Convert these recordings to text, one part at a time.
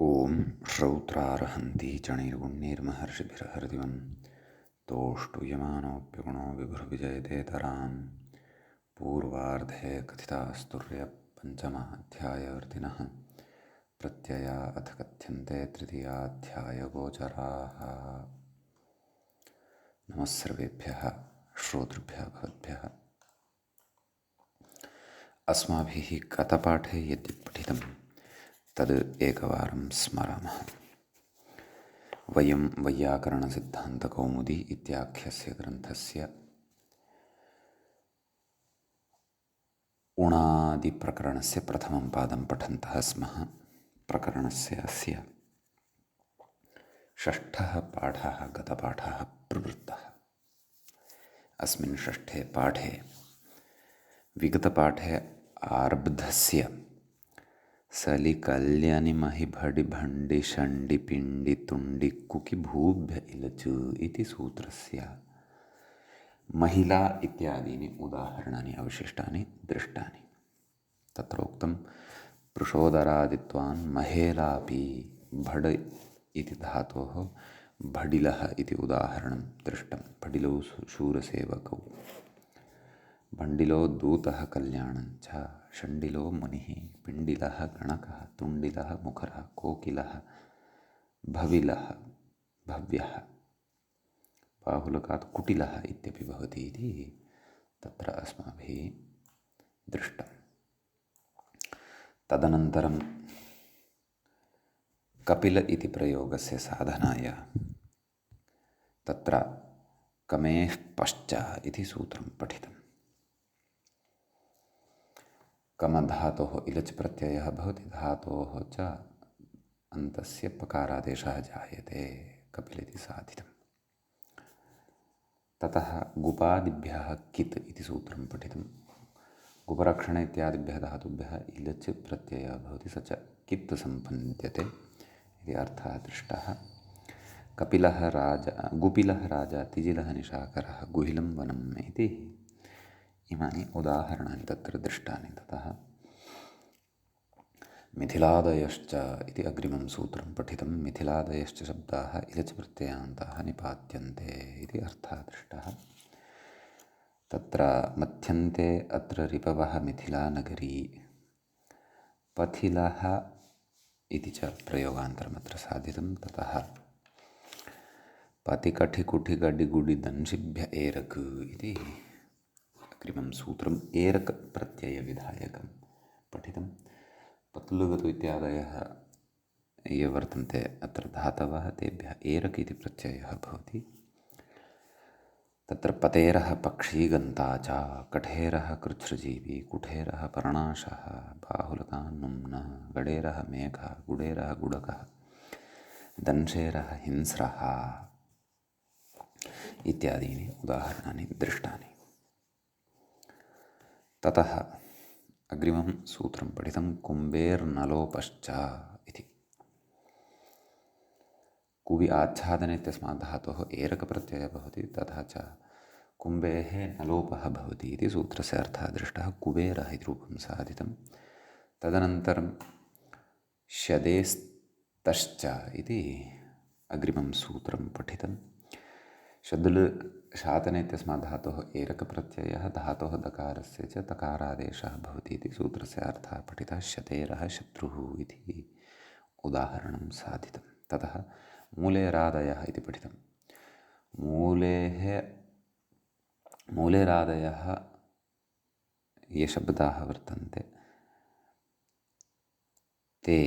ॐ श्रौत्रार्हन्ति चणैर्गुण्यैर्महर्षिभिर्हृदिवं तोष्टूयमानोऽप्यगुणो विभुर्विजयतेतरां पूर्वार्धे कथितास्तुर्यपञ्चमाध्यायवर्तिनः प्रत्यया अथ कथ्यन्ते तृतीयाध्यायगोचराः। नमः सर्वेभ्यः श्रोतृभ्यः भवद्भ्यः। अस्माभिः गतपाठे यद् पठितं तद् एकवारं स्मरामः। वयं वैयाकरणसिद्धान्तकौमुदी इत्याख्यस्य ग्रन्थस्य उणादिप्रकरणस्य प्रथमं पादं पठन्तः स्मः। प्रकरणस्य अस्य षष्ठः पाठः गतपाठः प्रवृत्तः। अस्मिन् षष्ठे पाठे विगतपाठे आरब्धस्य सलिकल्यनिमहिभडिभण्डिषण्डिपिण्डितुण्डिकुकिभूभ्य इलचु इति सूत्रस्य महिला इत्यादीनि उदाहरणानि अवशिष्टानि दृष्टानि। तत्र उक्तं पृषोदरादित्वान् महेलापि भड इति धातोः भडिलः इति उदाहरणं दृष्टं। भडिलौ शूरसेवकौ, भण्डिलो दूतः कल्याणञ्च, षण्डिलो मुनिः, पिण्डिलः गणकः, तुण्डिलः मुखरः, कोकिलः भविलः भव्यः, बाहुलकात् कुटिलः इत्यपि भवति इति तत्र अस्माभिः दृष्टम्। तदनन्तरं कपिल इति प्रयोगस्य साधनाय तत्र कमेः पश्च इति सूत्रं पठितम्। कमधातोः इलच् प्रत्ययः भवति, धातोः च अन्तस्य पकारादेशः जायते, कपिल इति साधितम्। ततः गुपादिभ्यः कित् इति सूत्रं पठितं। गुपरक्षण इत्यादिभ्यः धातुभ्यः इलच् प्रत्ययः भवति, स च कित् सम्पद्यते इति अर्थः दृष्टः। कपिलः राजा, गुपिलः राजा, तिजिलः निशाकरः, गुहिलं वनम् इति इमानि उदाहरणानि तत्र दृष्टानि। ततः मिथिलादयश्च इति अग्रिमं सूत्रं पठितं। मिथिलादयश्च शब्दाः इलच् प्रत्ययान्ताः निपात्यन्ते इति अर्थः दृष्टः। तत्र मथ्यन्ते अत्र रिपवः मिथिलानगरी, पथिलः इति च प्रयोगान्तरमत्र साधितं। ततः पतिकठिकुठिगडिगुडिदंशिभ्य एरक् इति अग्रिमं सूत्रम् एरक् प्रत्ययविधायकं पठितं। पत्लुगतु इत्यादयः ये वर्तन्ते अत्र धातवः, तेभ्यः एरक् इति प्रत्ययः भवति। तत्र पतेरः पक्षी गन्ता च, कठेरः कृच्छ्रजीवी, कुठेरः पर्णाशः, बाहुलकान्नुम्नः, गडेरः मेघः, गुडेरः गुडकः, दंशेरः हिंस्रः इत्यादीनि उदाहरणानि दृष्टानि। ततः अग्रिमं सूत्रं पठितं कुम्भेर्नलोपश्च इति। कुवि आच्छादने इत्यस्मात् धातोः एरकप्रत्ययः भवति, तथा च कुम्भेः नलोपः भवति इति सूत्रस्य अर्थः दृष्टः। कुबेरः इति रूपं साधितं। तदनन्तरं शदेस्तश्च इति अग्रिमं सूत्रं पठितं। शदृ शातने इत्यस्मात् धातोः एरकप्रत्ययः, धातोः दकारस्य च तकारादेशः भवति इति सूत्रस्य अर्थः पठितः। शतेरः शत्रुः इति उदाहरणं साधितं। ततः मूलेरादयः इति पठितं। मूलेरादयः ये शब्दाः वर्तन्ते ते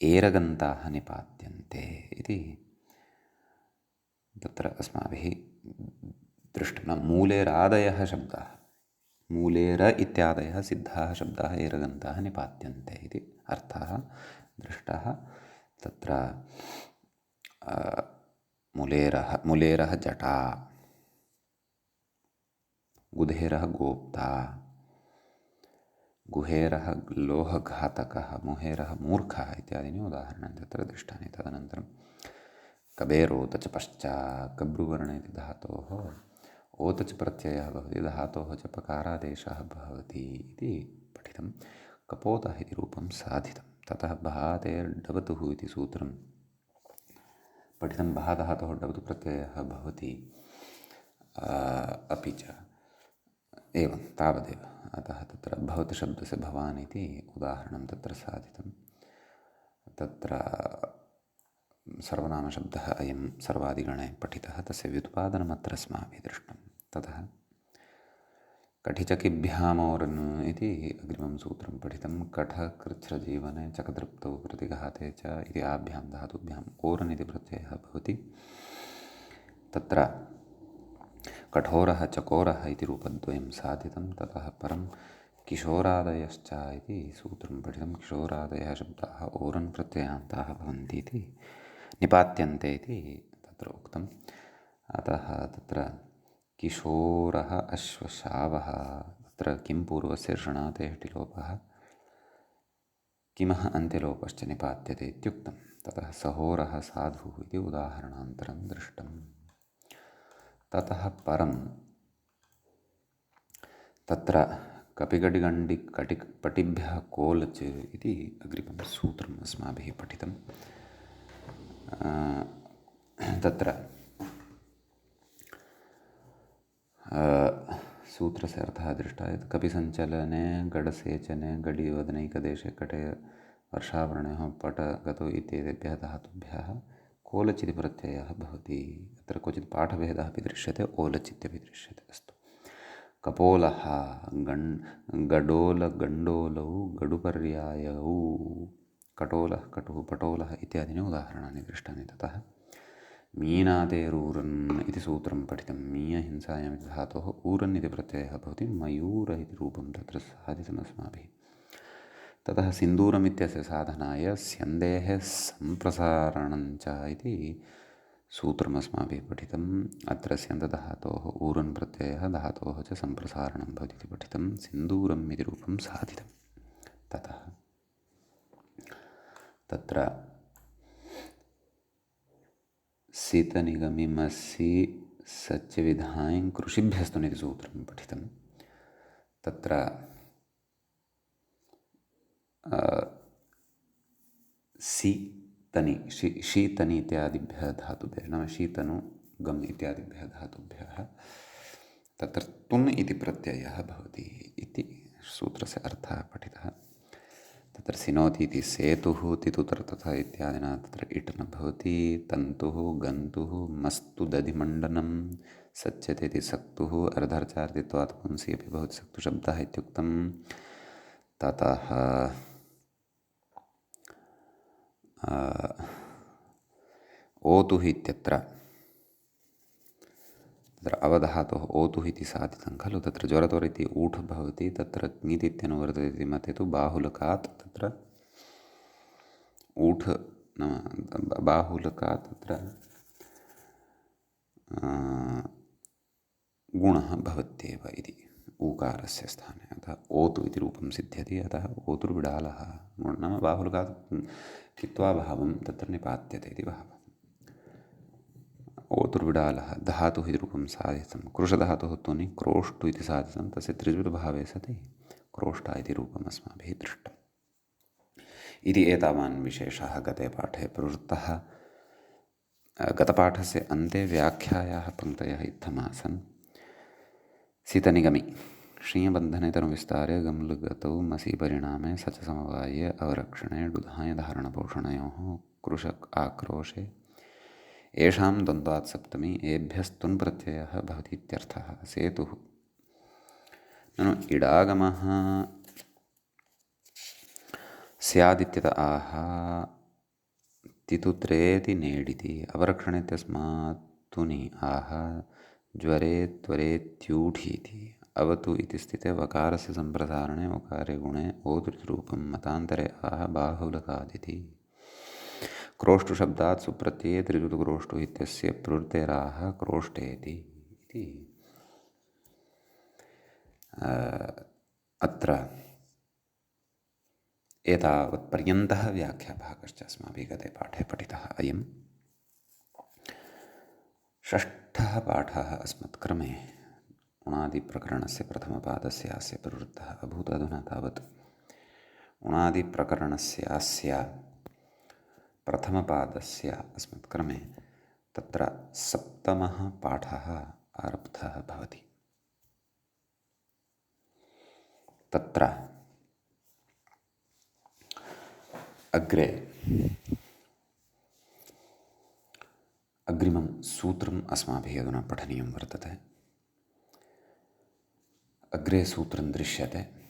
एरगन्ताः निपात्यन्ते इति तत्र अस्माभिः दृष्टं। न मूलेरादयः शब्दाः, मूलेर इत्यादयः सिद्धाः शब्दाः एरगन्ताः निपात्यन्ते इति अर्थः दृष्टः। तत्र मुलेरः जटा, गुधेरः गोप्ता, गुहेरः लोहघातकः, मुहेरः मूर्खः इत्यादीनि उदाहरणानि तत्र दृष्टानि। तदनन्तरं कबेरोतच पश्चात्, कब्रुवर्ण इति धातोः ओतच प्रत्ययः भवति, धातोः च पकारादेशः भवति इति पठितं। कपोतः इति रूपं साधितं। ततः भातेर्डवतुः इति सूत्रं पठितं। भः धातोः डवतु प्रत्ययः भवति। अपि च एवं तावदेव। अतः तत्र भवति शब्दस्य भवान् इति उदाहरणं तत्र साधितं। तत्र सर्वनामशब्दः अयं सर्वादिगणे पठितः, तस्य व्युत्पादनमत्र अस्माभिः दृष्टं। ततः कठिचकिभ्यामोरन् इति अग्रिमं सूत्रं पठितं। कठकृच्छ्रजीवने चकदृप्तौ प्रतिघाते च इति आभ्यां धातुभ्याम् ओरन् इति प्रत्ययः भवति। तत्र कठोरः चकोरः इति रूपद्वयं साधितं। ततः परं किशोरादयश्च इति सूत्रं पठितं। किशोरादयः शब्दाः ओरन् प्रत्ययान्ताः भवन्ति इति निपात्यन्ते इति तत्र उक्तम्। अतः तत्र किशोरः अश्वशावः, तत्र किं पूर्वस्य षणातेः टिलोपः, किमः अन्त्यलोपश्च निपात्यते इत्युक्तं। ततः सहोरः साधुः इति उदाहरणान्तरं दृष्टम्। ततः परं तत्र कपिगडिगण्डिकटिपटिभ्यः कोलच् इति अग्रिमं सूत्रम् अस्माभिः पठितं। तत्र सूत्रस्य अर्थः दृष्टः यत् कपिसञ्चलने गडसेचने गडिवदनैकदेशे कटे वर्षावरणयोः पटगतौ इत्येतेभ्यः धातुभ्यः कोलच् इति प्रत्ययः भवति। अत्र क्वचित् पाठभेदः अपि दृश्यते, ओलच् इत्यपि दृश्यते। अस्तु। कपोलः गडोलगण्डोलौ गडुपर्यायौ कटोलः कटुः पटोलः इत्यादीनि उदाहरणानि दृष्टानि। ततः मीनादेरूरन् इति सूत्रं पठितं। मीयहिंसायाम् इति धातोः ऊरन् इति प्रत्ययः भवति। मयूरः इति रूपं तत्र साधितम् अस्माभिः। ततः सिन्दूरम् इत्यस्य साधनाय स्यन्देः सम्प्रसारणञ्च इति सूत्रम् अस्माभिः पठितम्। अत्र स्यन्दधातोः ऊरन् प्रत्ययः धातोः च सम्प्रसारणं भवति इति पठितं। सिन्दूरम् इति रूपं साधितं। ततः तत्र सीतनिगमिमसि सच्यविधायं कृषिभ्यस्तुन् इति सूत्रं पठितं। तत्र शीतनि शीतनि इत्यादिभ्यः धातुभ्यः, नाम शीतनु गम् इत्यादिभ्यः धातुभ्यः तत्र तुन् इति प्रत्ययः भवति इति सूत्रस्य अर्थः पठितः। तत्र सिनोति इति सेतुः तितुतर तथा इत्यादिना तत्र इट् न भवति। तन्तुः गन्तुः मस्तु दधिमण्डनं सच्यते इति सक्तुः अर्धर्चार्थित्वात् पुंसि अपि भवति सक्तुशब्दः इत्युक्तं। ततः ओतुः इत्यत्र तत्र अवधातोः ओतुः इति साधितं खलु। तत्र ज्वरतोर् इति ऊठ् भवति। तत्र ङित् इत्यनुवर्तते इति मते तु बाहुलकात् तत्र ऊठ् नाम बाहुलकात् तत्र गुणः भवत्येव इति ऊकारस्य स्थाने। अतः ओतु इति रूपं सिद्ध्यति। अतः ओतुर्विडालः नाम बाहुलकात् कित्वा भावं तत्र निपात्यते इति भावः। ओतुर्विडालः धातुः इति रूपं साधितं। कृशधातुः तुनि क्रोष्टु इति साधितं। तस्य त्रिजुर्भावे सति क्रोष्टा इति रूपम् अस्माभिः दृष्टम्। इति एतावान् विशेषः गते पाठे प्रवृत्तः। गतपाठस्य अन्ते व्याख्यायाः पङ्क्तयः इत्थमासन्। सीतनिगमि श्रियबन्धने तनुविस्तारे गम्लुगतौ मसी परिणामे स च समवाये अवरक्षणे डुधाय धारणपोषणयोः कृशक् आक्रोशे येषां द्वन्द्वात् सप्तमी एभ्यस्तुन् प्रत्ययः भवति इत्यर्थः। सेतुः ननु इडागमः स्यादित्यत आह तितुत्रेति नेडिति अवरक्षणे इत्यस्मात् तुनि आह ज्वरे त्वरेत्यूठीति अवतु इति स्थिते वकारस्य सम्प्रसारणे वकारे गुणे ओतृरूपं मतान्तरे आह बाहुलकादिति। क्रोष्टुशब्दात् सुप्रत्यये त्रिजुतुक्रोष्टुः इत्यस्य प्रवृत्तेराह क्रोष्टेति इति अत्र एतावत्पर्यन्तः व्याख्याभागश्च अस्माभिः गते पाठे पठितः। अयं षष्ठः पाठः अस्मत्क्रमे उणादिप्रकरणस्य प्रथमपादस्य अस्य प्रवृत्तः अभूत्। अधुना तावत् उणादिप्रकरणस्य प्रथमपादस्य अस्मत् क्रमे तत्र सप्तमः पाठः आरब्धः भवति। तत्र अग्रे अग्रिमं सूत्रम् अस्माभिः अधुना पठनीयं वर्तते। अग्रे सूत्रं दृश्यते।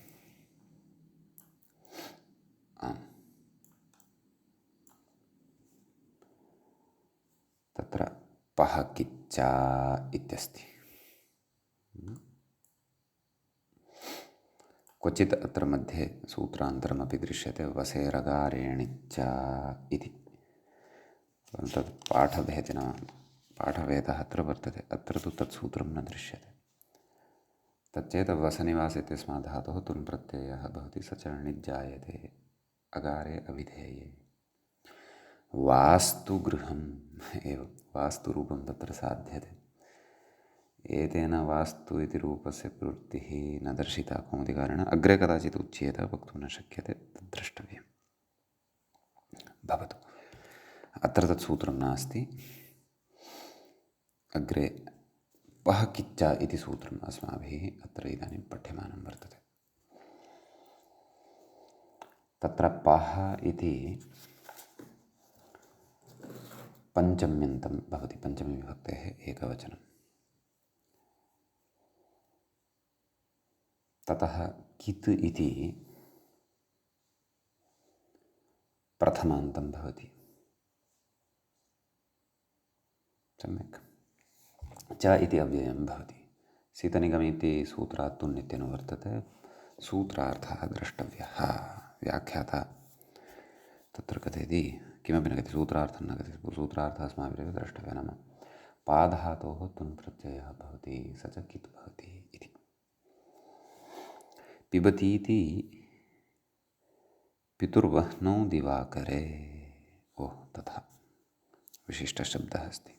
तत्र पः किच्चा इत्यस्ति। क्वचित् अत्र मध्ये सूत्रान्तरमपि दृश्यते वसेरगारेणिच्चा इति। तत् पाठभेदः अत्र वर्तते। अत्र तु तत् सूत्रं न दृश्यते। तच्चेत् वसनिवास इत्यस्मात् धातोः तुन् प्रत्ययः भवति, स च णिज्जायते अगारे अविधेये। वास्तु गृहम् एव वास्तुरूपं तत्र साध्यते। एतेन वास्तु इति रूपस्य प्रवृत्तिः न दर्शिता कौमुदीकारेण। अग्रे कदाचित् उच्येत, वक्तुं न शक्यते, तद् द्रष्टव्यं भवतु। अत्र तत् सूत्रं नास्ति। अग्रे पः किच्चा इति सूत्रम् अस्माभिः अत्र इदानीं पठ्यमानं वर्तते। तत्र पः इति पञ्चम्यन्तं भवति, पञ्चमीविभक्तेः एकवचनं। ततः कित् इति प्रथमान्तं भवति। सम्यक्। च इति अव्ययं भवति। सीतनिगम इति सूत्रात् तुन् इत्यनुवर्तते। सूत्रार्थः द्रष्टव्यः। व्याख्याता तत्र कथयति, किमपि न कथयति, सूत्रार्थं न कथयति। सूत्रार्थः अस्माभिरेव द्रष्टव्यः। नाम पाधातोः तुन् प्रत्ययः भवति, स च कित् भवति इति। पिबतीति पितुर्वह्नौ दिवाकरे। ओह, तथा विशिष्टशब्दः अस्ति।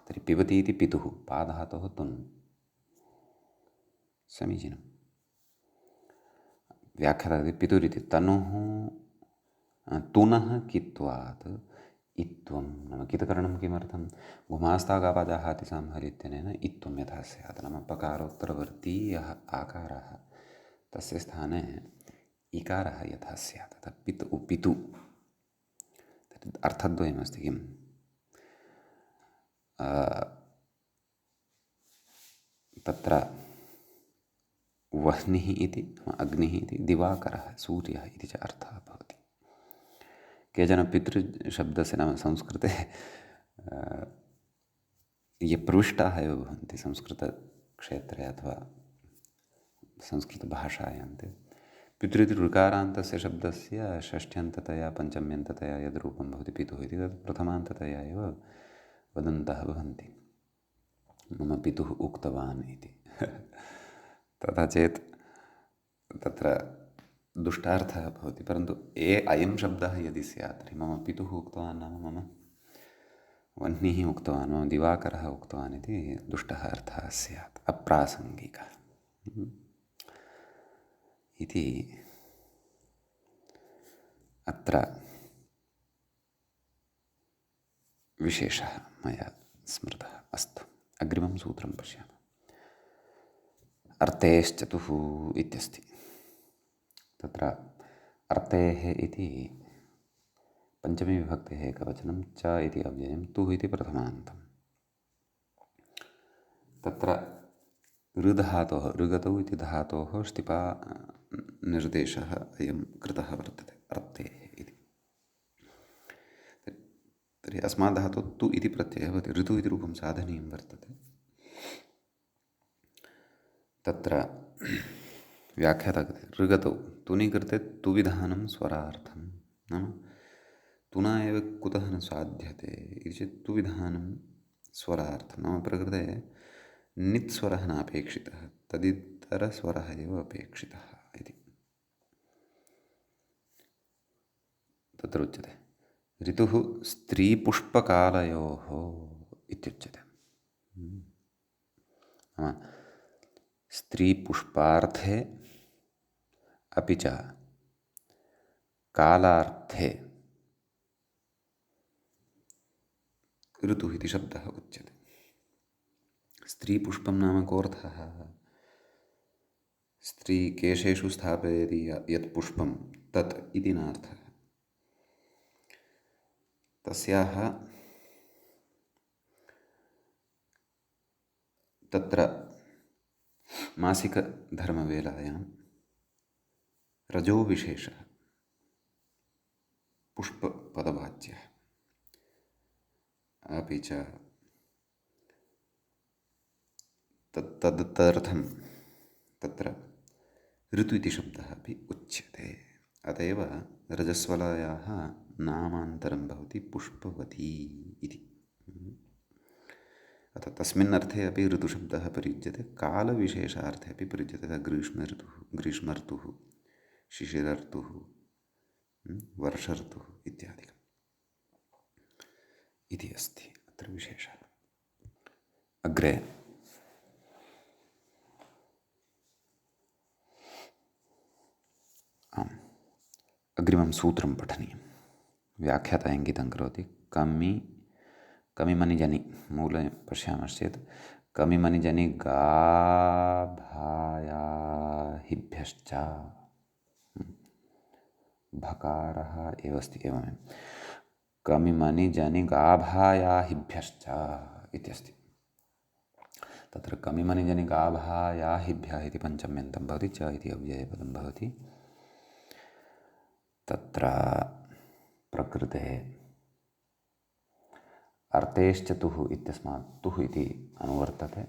तर्हि पिबति इति पितुः, पाधातोः तुन्, समीचीनं। व्याख्याता पितुरिति तनुः तुनः कित्वात् इत्वं। नाम कितकरणं किमर्थं? गुमास्तागापाजाहाति सांहरि इत्यनेन इत्वं यथा स्यात्। नाम पकारोत्तरवर्ती यः आकारः तस्य स्थाने इकारः यथा स्यात्, तथा पितु। अर्थद्वयमस्ति। किम्? तत्र वह्निः इति अग्निः इति दिवाकरः सूर्यः इति च अर्थः भवति। केचन पितृशब्दस्य नाम संस्कृते ये प्रविष्टाः एव भवन्ति संस्कृतक्षेत्रे अथवा संस्कृतभाषायां ते पितृ ऋकारान्तस्य शब्दस्य षष्ठ्यन्ततया पञ्चम्यन्ततया यद् रूपं भवति पितुः इति, तत् प्रथमान्ततया एव वदन्तः भवन्ति। मम पितुः उक्तवान् इति। तथा चेत् तत्र दुष्टार्थः भवति। परन्तु अयं शब्दः यदि स्यात् तर्हि मम पितुः उक्तवान् नाम मम वह्निः उक्तवान्, मम दिवाकरः उक्तवान् इति दुष्टः अर्थः स्यात्, अप्रासङ्गिकः इति अत्र विशेषः मया स्मृतः। अस्तु, अग्रिमं सूत्रं पश्यामः। अर्तेश्चतुः इत्यस्ति। तत्र अर्तेः इति पञ्चमीविभक्तेः एकवचनं, च इति अव्ययं, तुः इति प्रथमान्तम्। तत्र ऋधातोः ऋगतौ इति धातोः ष्टिपा निर्देशः अयं कृतः वर्तते अर्तेः इति। तर्हि अस्मात् धातोः तु इति प्रत्ययः भवति। ऋतु इति रूपं साधनीयं वर्तते। तत्र व्याख्याता ऋगतौ तुनि कृते तुविधानं स्वरार्थं। नाम तुना एव कुतः न साध्यते इति चेत् तुविधानं स्वरार्थं। नाम प्रकृते नित्स्वरः नापेक्षितः, तदितरस्वरः एव अपेक्षितः इति तत्र उच्यते। ऋतुः स्त्रीपुष्पकालयोः इत्युच्यते। नाम स्त्रीपुष्पार्थे अपि च कालार्थे ऋतुः इति शब्दः उच्यते। स्त्रीपुष्पं नाम कोऽर्थः? स्त्री केशेषु स्थापयति यत् पुष्पं तत् इति नार्थः। तस्याः तत्र मासिकधर्मवेलायां रजोविशेषः पुष्पपदवाच्यः, अपि च तदर्थं तत्र ऋतु इति शब्दः अपि उच्यते। अत एव रजस्वलायाः नामान्तरं भवति पुष्पवती इति। अतः तस्मिन् अर्थे अपि ऋतुशब्दः प्रयुज्यते, कालविशेषार्थे अपि प्रयुज्यते। ग्रीष्मर्तुः, शिशिरर्तुः, वर्षर्तुः इत्यादिकम् इति अस्ति अत्र विशेषः। अग्रे अग्रिमं सूत्रं पठनीयं। व्याख्याता इङ्गितं करोति। कमिमनिजनि मूले पश्यामश्चेत् कमिमनिजनि गाभायाहिभ्यश्च भकारः एव अस्ति। एवमेव कमिमनिजनि गाभायाहिभ्यश्च इत्यस्ति। तत्र कमिमनिजनि गाभायाहिभ्यः इति पञ्चम्यन्तं भवति, च इति अव्ययपदं भवति। तत्र प्रकृते अर्थेश्च तुः इत्यस्मात् तुः इति अनुवर्तते।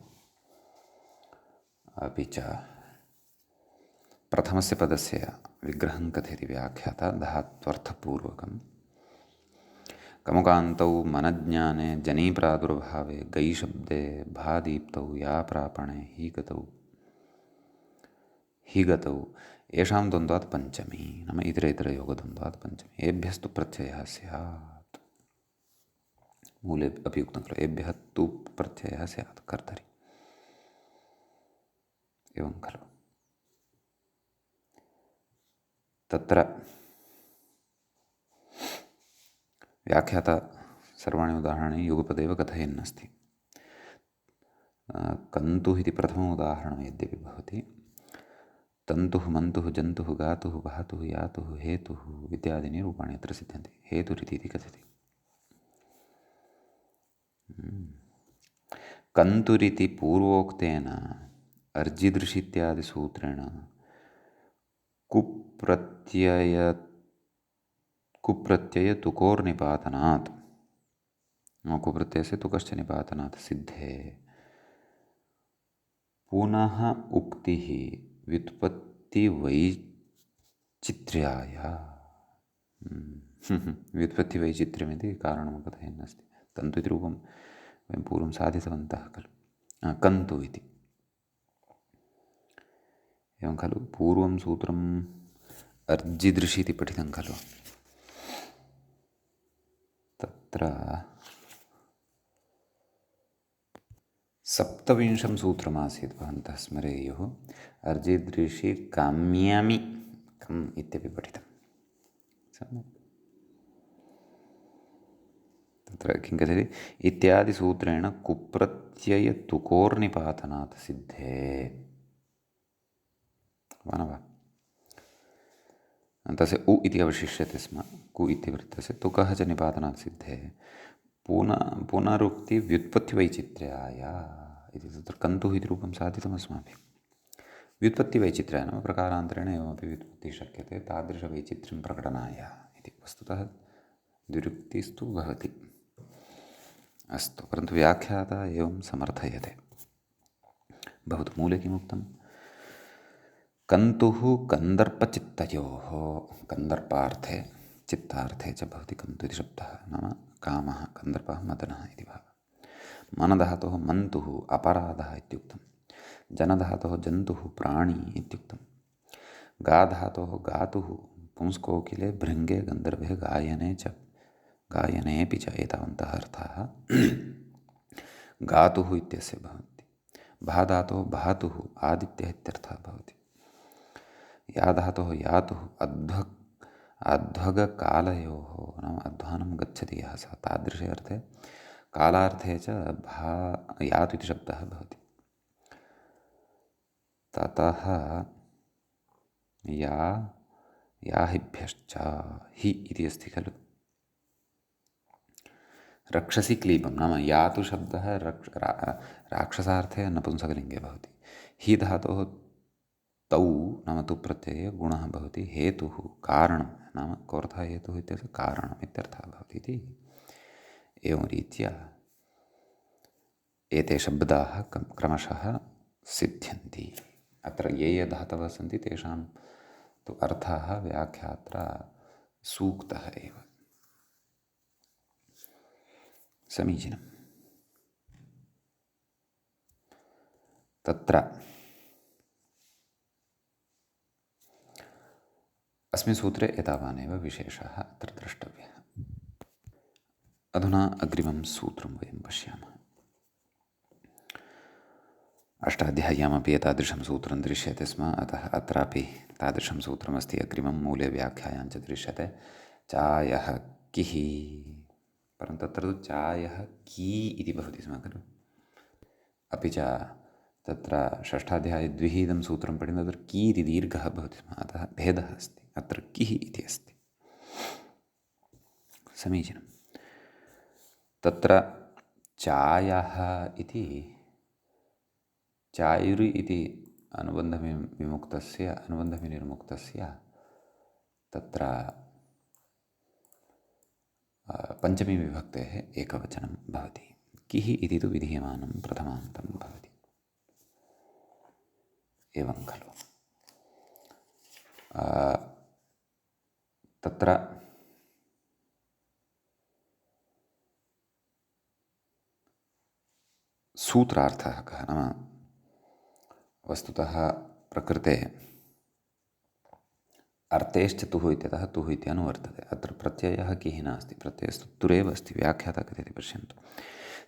अपि च प्रथमस्य पदस्य विग्रहं कथयति व्याख्याता धात्वर्थपूर्वकं। कमुकान्तौ मनज्ञाने जनीप्रादुर्भावे गैशब्दे भादीप्तौ या प्रापणे हि गतौ येषां द्वन्द्वात् पञ्चमी, नाम इतरेतरयोगद्वन्द्वात् पञ्चमी। एभ्यस्तु प्रत्ययः स्यात्। मूले अपि उक्तं खलु, एभ्यः तु प्रत्ययः स्यात् कर्तरि। एवं खलु। तत्र व्याख्याता सर्वाणि उदाहरणानि युगपदेव कथयन्नस्ति। कन्तुः इति प्रथमम् उदाहरणं यद्यपि भवति, तन्तुः, मन्तुः, जन्तुः, गातुः, वहतुः, यातुः, हेतुः इत्यादीनि रूपाणि अत्र सिद्ध्यन्ति। हेतुरिति कथ्यते। कन्तुरिति पूर्वोक्तेन अर्जिदृशित्यादिसूत्रेण कुप्रत्ययतुकोर्निपातनात्, कुप्रत्ययस्य तुकश्च निपातनात् सिद्धे पुनः उक्तिः व्युत्पत्तिवैचित्र्याय। व्युत्पत्तिवैचित्र्यमिति कारणं कथयन्नस्ति। तन्तु इति रूपं वयं पूर्वं साधितवन्तः खलु। कन्तु इति एवं खलु। पूर्वं सूत्रम् अर्जिदृशि इति पठितं खलु। तत्र 27 सूत्रमासीत्, भवन्तः स्मरेयुः। अर्जिदृशि काम्यामि कम् इत्यपि पठितं। सम्यक्। तत्र किं कथयति? इत्यादिसूत्रेण कुप्रत्ययतुकोर्निपातनात् सिद्धे। वा न वा? तस्य उ इति अवशिष्यते स्म। कु इतिवृत्तस्य तुकः च निपातनात् सिद्धे पुनरुक्ति व्युत्पत्तिवैचित्र्याय इति। तत्र कन्तुः इति रूपं साधितमस्माभिः। व्युत्पत्तिवैचित्र्याय नाम प्रकारान्तरेण एवमपि व्युत्पत्तिः शक्यते, तादृशवैचित्र्यं प्रकटनाय इति। वस्तुतः द्विरुक्तिस्तु भवति। अस्तु, परन्तु व्याख्याता एवं समर्थयते। भवतु, मूले किमुक्तं? कन्तुः कन्दर्पचित्तयोः, कन्दर्पार्थे चित्तार्थे च भवति कन्तु इति शब्दः। नाम कामः, कन्दर्पः, मदनः इति भावः। मनधातोः मन्तुः अपराधः इत्युक्तं। जनधातोः जन्तुः प्राणी इत्युक्तं। गाधातोः गातुः पुंस्कोकिले भृङ्गे गन्धर्वे गायने गायनेऽपि च एतावन्तः अर्थाः गातुः इत्यस्य भवन्ति। भाधातोः भातुः आदित्यः इत्यर्थः भवति। याधातोः यातुः अध्वगकालयोः नाम अध्वानं गच्छति यः सः तादृशे अर्थे कालार्थे च यातु इति शब्दः भवति। ततः या याहिभ्यश्च हि इति अस्ति खलु। रक्षसि क्लीबं नाम यातु शब्दः राक्षसार्थे नपुंसकलिङ्गे भवति। हि धातोः तौ नाम तु प्रत्यये गुणः भवति हेतुः कारणं नाम कोऽर्थः हेतुः इत्यस्य कारणम् इत्यर्थः भवति इति एवं रीत्या एते शब्दाः क्रमशः सिद्ध्यन्ति। अत्र ये धातवः सन्ति तेषां तु अर्थः व्याख्यात्रा सूक्तः एव। समीचीनम्। तत्र अस्मिन् सूत्रे एतावानेव विशेषः अत्र द्रष्टव्यः। अधुना अग्रिमं सूत्रं वयं पश्यामः। अष्टाध्याय्यामपि एतादृशं सूत्रं दृश्यते स्म, अतः अत्रापि तादृशं सूत्रमस्ति। अग्रिमं मूले व्याख्यायां च दृश्यते चायः किः, परन्तु तत्र तु चायः की इति भवति स्म खलु। अपि च तत्र षष्ठाध्याये द्विहीदं सूत्रं पठितं तत्र की इति दीर्घः भवति स्म, अतः भेदः अस्ति। अत्र किः इति अस्ति। समीचीनं। तत्र चायः इति चायुरि इति अनुबन्धविनिर्मुक्तस्य तत्र पञ्चमी विभक्तेः एकवचनं भवति। किः इति तु विधीयमानं प्रथमान्तं भवति। एवं खलु। तत्र सूत्रार्थः कः नाम वस्तुतः प्रकृते अर्थेश्च तुः इत्यतः तुः इत्यनुवर्तते। अत्र प्रत्ययः किः नास्ति, प्रत्ययस्तु तुरेव अस्ति। व्याख्याता कथयति पश्यन्तु।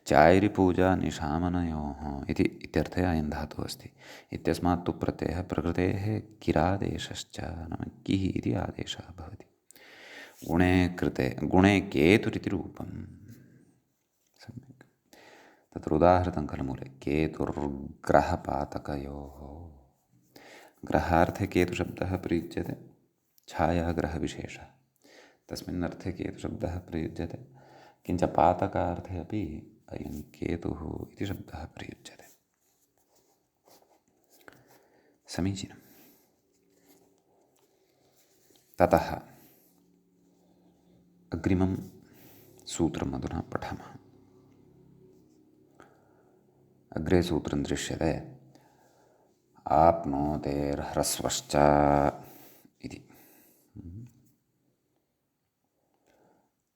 चायरिपूजा निशामनयोः इति इत्यर्थे अयं धातुः अस्ति। इत्यस्मात् तु प्रत्ययः प्रकृतेः किरादेशश्च नाम किः इति आदेशः भवति। गुणे केतुरिति रूपं सम्यक् तत्र उदाहृतं खलु मूले केतुर्ग्रहपातकयोः। ग्रहार्थे केतुशब्दः प्रयुज्यते, छायाग्रहविशेषः तस्मिन् अर्थे केतुशब्दः प्रयुज्यते। किञ्च पातकार्थे अपि अयं केतुः इति शब्दः प्रयुज्यते। समीचीनं। ततः अग्रिमं सूत्रम् अधुना पठामः। अग्रे सूत्रं दृश्यते आप्नोतेर्ह्रस्वश्च इति।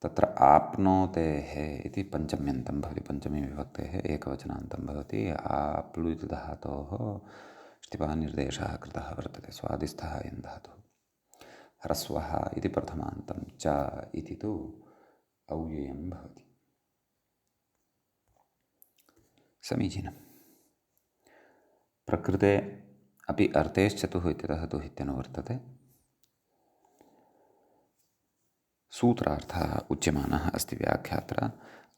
तत्र आप्नोतेः इति पञ्चम्यन्तं भवति, पञ्चमी विभक्तेः एकवचनान्तं भवति। आप्लु इति धातोः ष्टिपानिर्देशः कृतः वर्तते, स्वादिस्थः अयं धातुः। ह्रस्वः इति प्रथमान्तं, च इति तु अव्ययं भवति। समीचीनं। प्रकृते अपि अर्थेश्च तुः इत्यतः तुः इत्यनुवर्तते। सूत्रार्थः उच्यमानः अस्ति व्याख्यात्र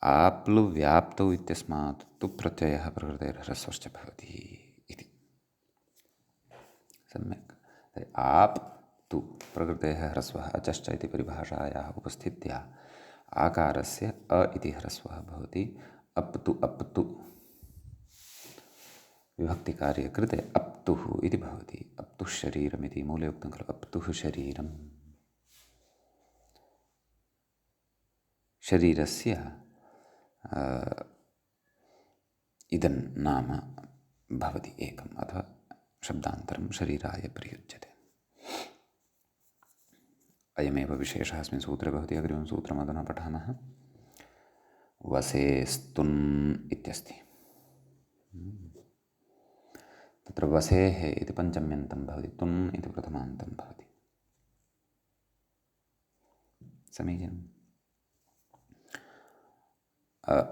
आप्लु व्याप्तौ इत्यस्मात् तु प्रत्ययः प्रकृतेर्ह्रस्वश्च भवति इति। सम्यक्। आप् तु प्रकृतेः ह्रस्वः अचश्च इति परिभाषायाः उपस्थित्या आकारस्य अ इति ह्रस्वः भवति। अप्तु विभक्तिकार्ये कृते अप्तुः इति भवति। अप्तुः शरीरमिति मूले उक्तं खलु। अप्तुः शरीरम्, शरीरस्य इदं नाम भवति एकम्, अथवा शब्दान्तरं शरीराय प्रयुज्यते। अयमेव विशेषः अस्मिन् सूत्रे भवति। अग्रिमं सूत्रम् अधुना पठामः। वसेस्तुन् इत्यस्ति। तत्र वसेः इति पञ्चम्यन्तं भवति, तुन् इति प्रथमान्तं भवति। समीचीनम्।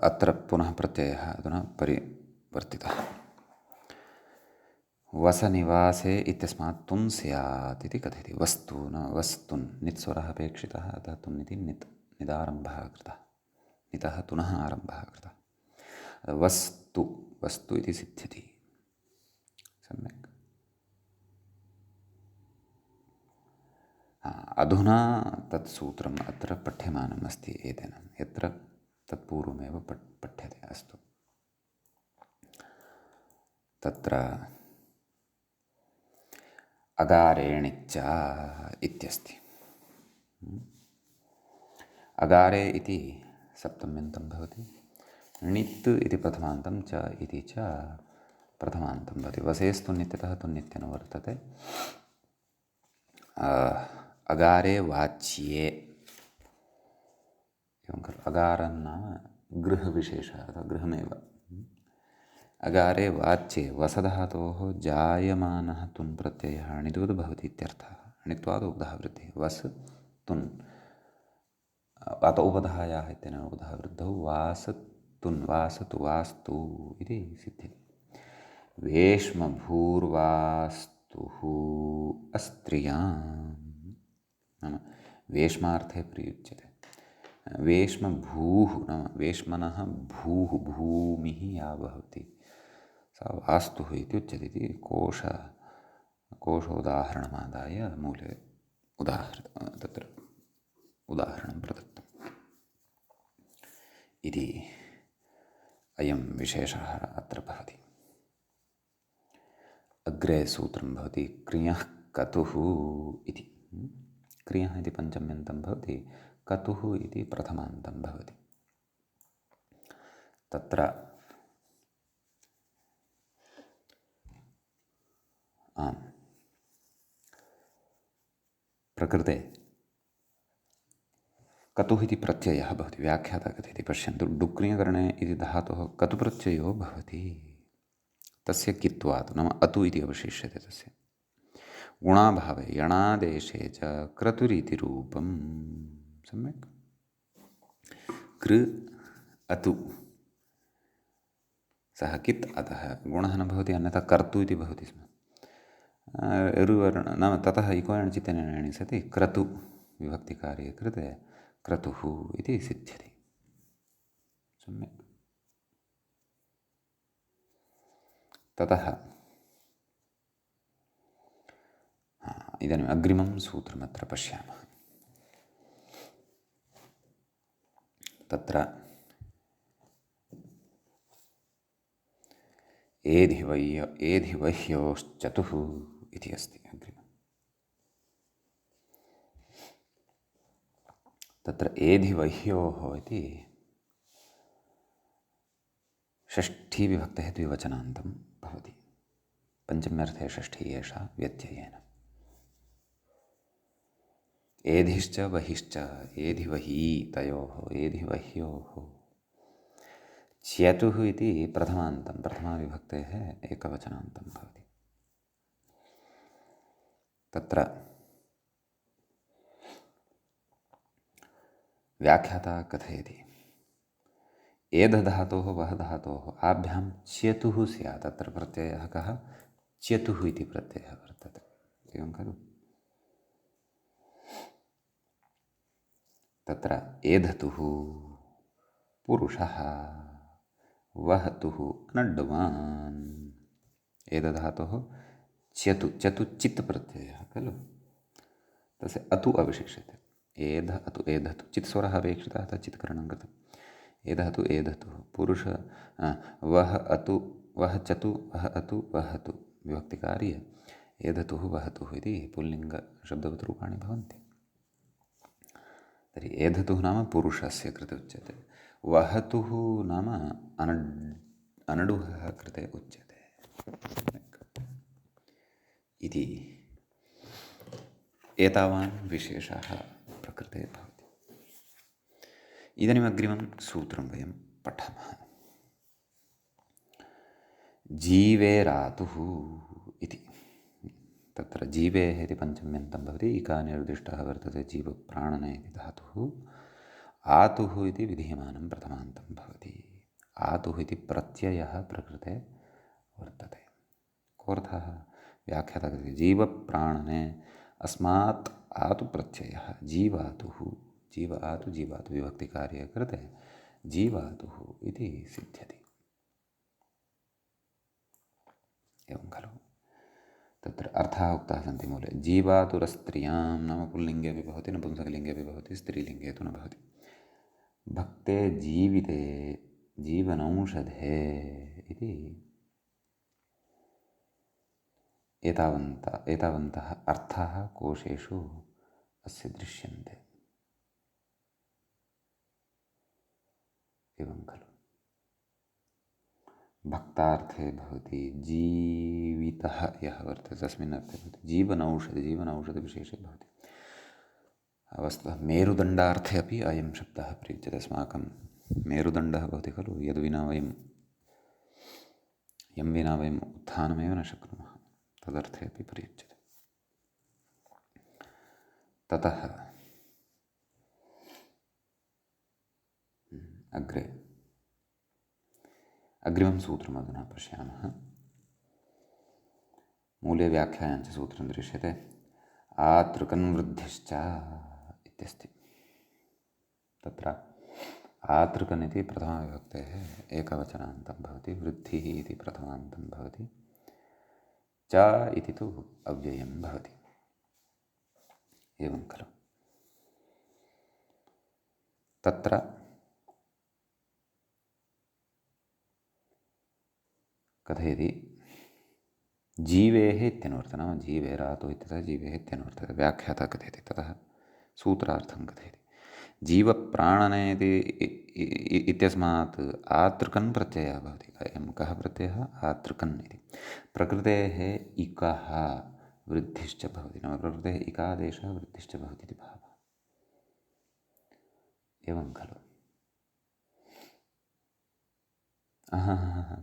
अत्र पुनः प्रत्ययः अधुना परिवर्तितः। वसनिवासे इत्यस्मात् तुन् स्यात् इति कथयति। वस्तु न वस्तुन् नित्स्वरः अपेक्षितः, अतः तुन् इति निदारम्भः कृतः, नितः तुनः आरम्भः कृतः। वस्तु वस्तु इति सिद्ध्यति। सम्यक्। अधुना तत् सूत्रम् अत्र पठ्यमानम् अस्ति एतेन, यत्र तत्पूर्वमेव पठ्यते। अस्तु, तत्र अगारेणिच्च इत्यस्ति। अगारे इति सप्तम्यन्तं भवति, णित् इति प्रथमान्तं, च इति च प्रथमान्तं भवति। वसेस्तु नित्यतः तुन्नित्येन वर्तते। अगारे वाच्ये एवं खलु। अगारं नाम गृहविशेषः अथवा गृहमेव। अगारे वाच्ये वसधातोः जायमानः तुन् प्रत्ययः णित्वद् भवति इत्यर्थः। णित्वाद् उपधः वृद्धिः। वस् तुन् अत उपधायाः इत्यनेन उपधः वृद्धौ वास तुन् वासतु वास्तु इति सिद्ध्यति। वेश्मभूर्वास्तुः अस्त्रियां नाम वेश्मार्थे प्रयुज्यते। वेश्मभूः नाम वेश्मनः भूः भूमिः या भवति सा वास्तुः इति उच्यते इति कोशोदाहरणमादाय मूले तत्र उदाहरणं प्रदत्तम् इति अयं विशेषः अत्र भवति। अग्रे सूत्रं भवति क्रियः कतुः इति। क्रियः इति पञ्चम्यन्तं भवति, कतुः इति प्रथमान्तं भवति। तत्र प्रकृते कतुः इति प्रत्ययः भवति। व्याख्याता कथयति, पश्यन्तु, डुक्रियकरणे इति धातोः कतुप्रत्ययो भवति। तस्य कित्वात् नाम अतु इति अवशिष्यते। तस्य गुणाभावे यणादेशे च क्रतुरिति रूपं। सम्यक्। कृ अतु सः कित् अतः गुणः न भवति, अन्यथा कर्तु इति भवति स्म। रुवर्ण नाम ततः इकोयण् चित्तेन सति क्रतु विभक्तिकार्ये कृते क्रतुः इति सिद्ध्यति। सम्यक्। ततः इदानीम् अग्रिमं सूत्रमत्र पश्यामः। तत्र एधिवह्योश्चतुः इति अस्ति अग्रिमम्। तत्र एधिवह्योः इति षष्ठीविभक्तेः द्विवचनान्तं भवति। पञ्चम्यर्थे षष्ठी एषा व्यत्ययेन। एधिश्च वहिश्च एधिवही तयोः एधिवह्योः। च्यतुः इति प्रथमान्तं प्रथमाविभक्तेः एकवचनान्तं भवति। तत्र व्याख्याता कथयति, एधधातोः वः धातोः आभ्यां च्यतुः स्यात्। तत्र प्रत्ययः कः? च्यतुः इति प्रत्ययः वर्तते। एवं खलु। तत्र एधतुः पुरुषः, वहतुः नड्डवान्। एधधातोः च्यतु चित् प्रत्ययः खलु। तस्य अतु अवशिष्यते। एध अतु एधतु चित्स्वरः अपेक्षितः, अतः चित्करणं कृतम्। एधतु एधतुः पुरुष वह अतु वह चतु वह अतु वहतु विभक्तिकार्ये एधतुः वहतुः इति पुल्लिङ्गशब्दवद्रूपाणि भवन्ति। तर्हि एधतुः नाम पुरुषस्य कृते उच्यते, वहतुः नाम अनडुहः कृते उच्यते इति एतावान् विशेषः प्रकृते भवति। इदानीम् अग्रिमं सूत्रं वयं पठामः। जीवेरातुः इति। तत्र जीवेः इति पञ्चम्यन्तं भवति, इका निर्दिष्टः वर्तते जीवप्राणने इति धातुः। आतुः इति विधीयमानं प्रथमान्तं भवति। आतुः इति प्रत्ययः प्रकृते वर्तते। कोऽर्थः व्याख्याता कथयति जीवप्राणने अस्मात् आतु प्रत्ययः जीवातुः जीव आतु जीवातु विभक्तिकार्ये कृते जीवातुः इति सिद्ध्यति। एवं खलु तत्र अर्थाः उक्ताः सन्ति मूले जीवातुरस्त्रियां नाम पुल्लिङ्गे अपि भवति नपुंसकलिङ्गे अपि भवति स्त्रीलिङ्गे तु न भवति। भक्ते जीविते जीवनौषधे इति एतावन्तः अर्थाः कोशेषु अस्य दृश्यन्ते। एवं खलु भक्तार्थे भवति जीवितः यः वर्तते तस्मिन् अर्थे भवति जीवनौषधविशेषे भवति। वस्तुतः मेरुदण्डार्थे अपि अयं शब्दः प्रयुज्यते। अस्माकं मेरुदण्डः भवति खलु यं विना वयम् उत्थानमेव न शक्नुमः, तदर्थे अपि प्रयुज्यते। ततः अग्रिमं सूत्रम् अधुना पश्यामः। मूले व्याख्यायां च सूत्रं दृश्यते आतृकन् वृद्धिश्च इत्यस्ति। तत्र आतृकन् इति प्रथमाविभक्तेः एकवचनान्तं भवति, वृद्धिः इति प्रथमान्तं भवति, च इति तु अव्ययं भवति। एवं खलु तत्र कथयति जीवेः इत्यनुवर्तते, नाम जीवेरातो इत्यतः जीवेः इत्यनुवर्तते। व्याख्याता कथयति ततः सूत्रार्थं कथयति जीवप्राणने इत्यस्मात् आतृकन् प्रत्ययः भवति। अयं कः प्रत्ययः? आतृकन् इति। प्रकृतेः इकः वृद्धिश्च भवति, नाम प्रकृतेः इकादेशः वृद्धिश्च भवति इति भावः। एवं खलु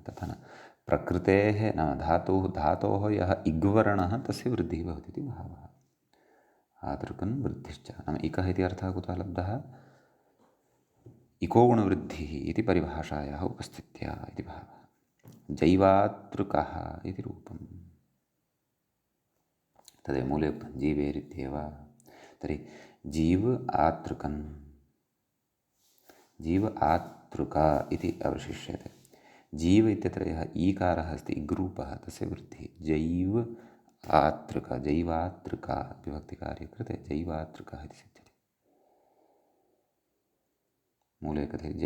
तथा न, प्रकृतेः नाम धातोः यः इग्वर्णः तस्य वृद्धिः भवति इति भावः। आतृकन् वृद्धिश्च नाम इकः इति अर्थः कुतः लब्धः? इको गुणवृद्धिः इति परिभाषायाः उपस्थित्या इति भावः। जैवातृकः इति रूपम्, तदेव मूले उक्तं जीवेरित्येव। तर्हि जीव आतृकन्, जीव आतृक इति अवशिष्यते। जीव इत्यत्र यः ईकारः अस्ति इग्रूपः तस्य वृद्धिः जैव आतृक, जैवातृक विभक्तिकार्ये कृते जैवातृकः इति सिद्ध्यति। मूले कथयति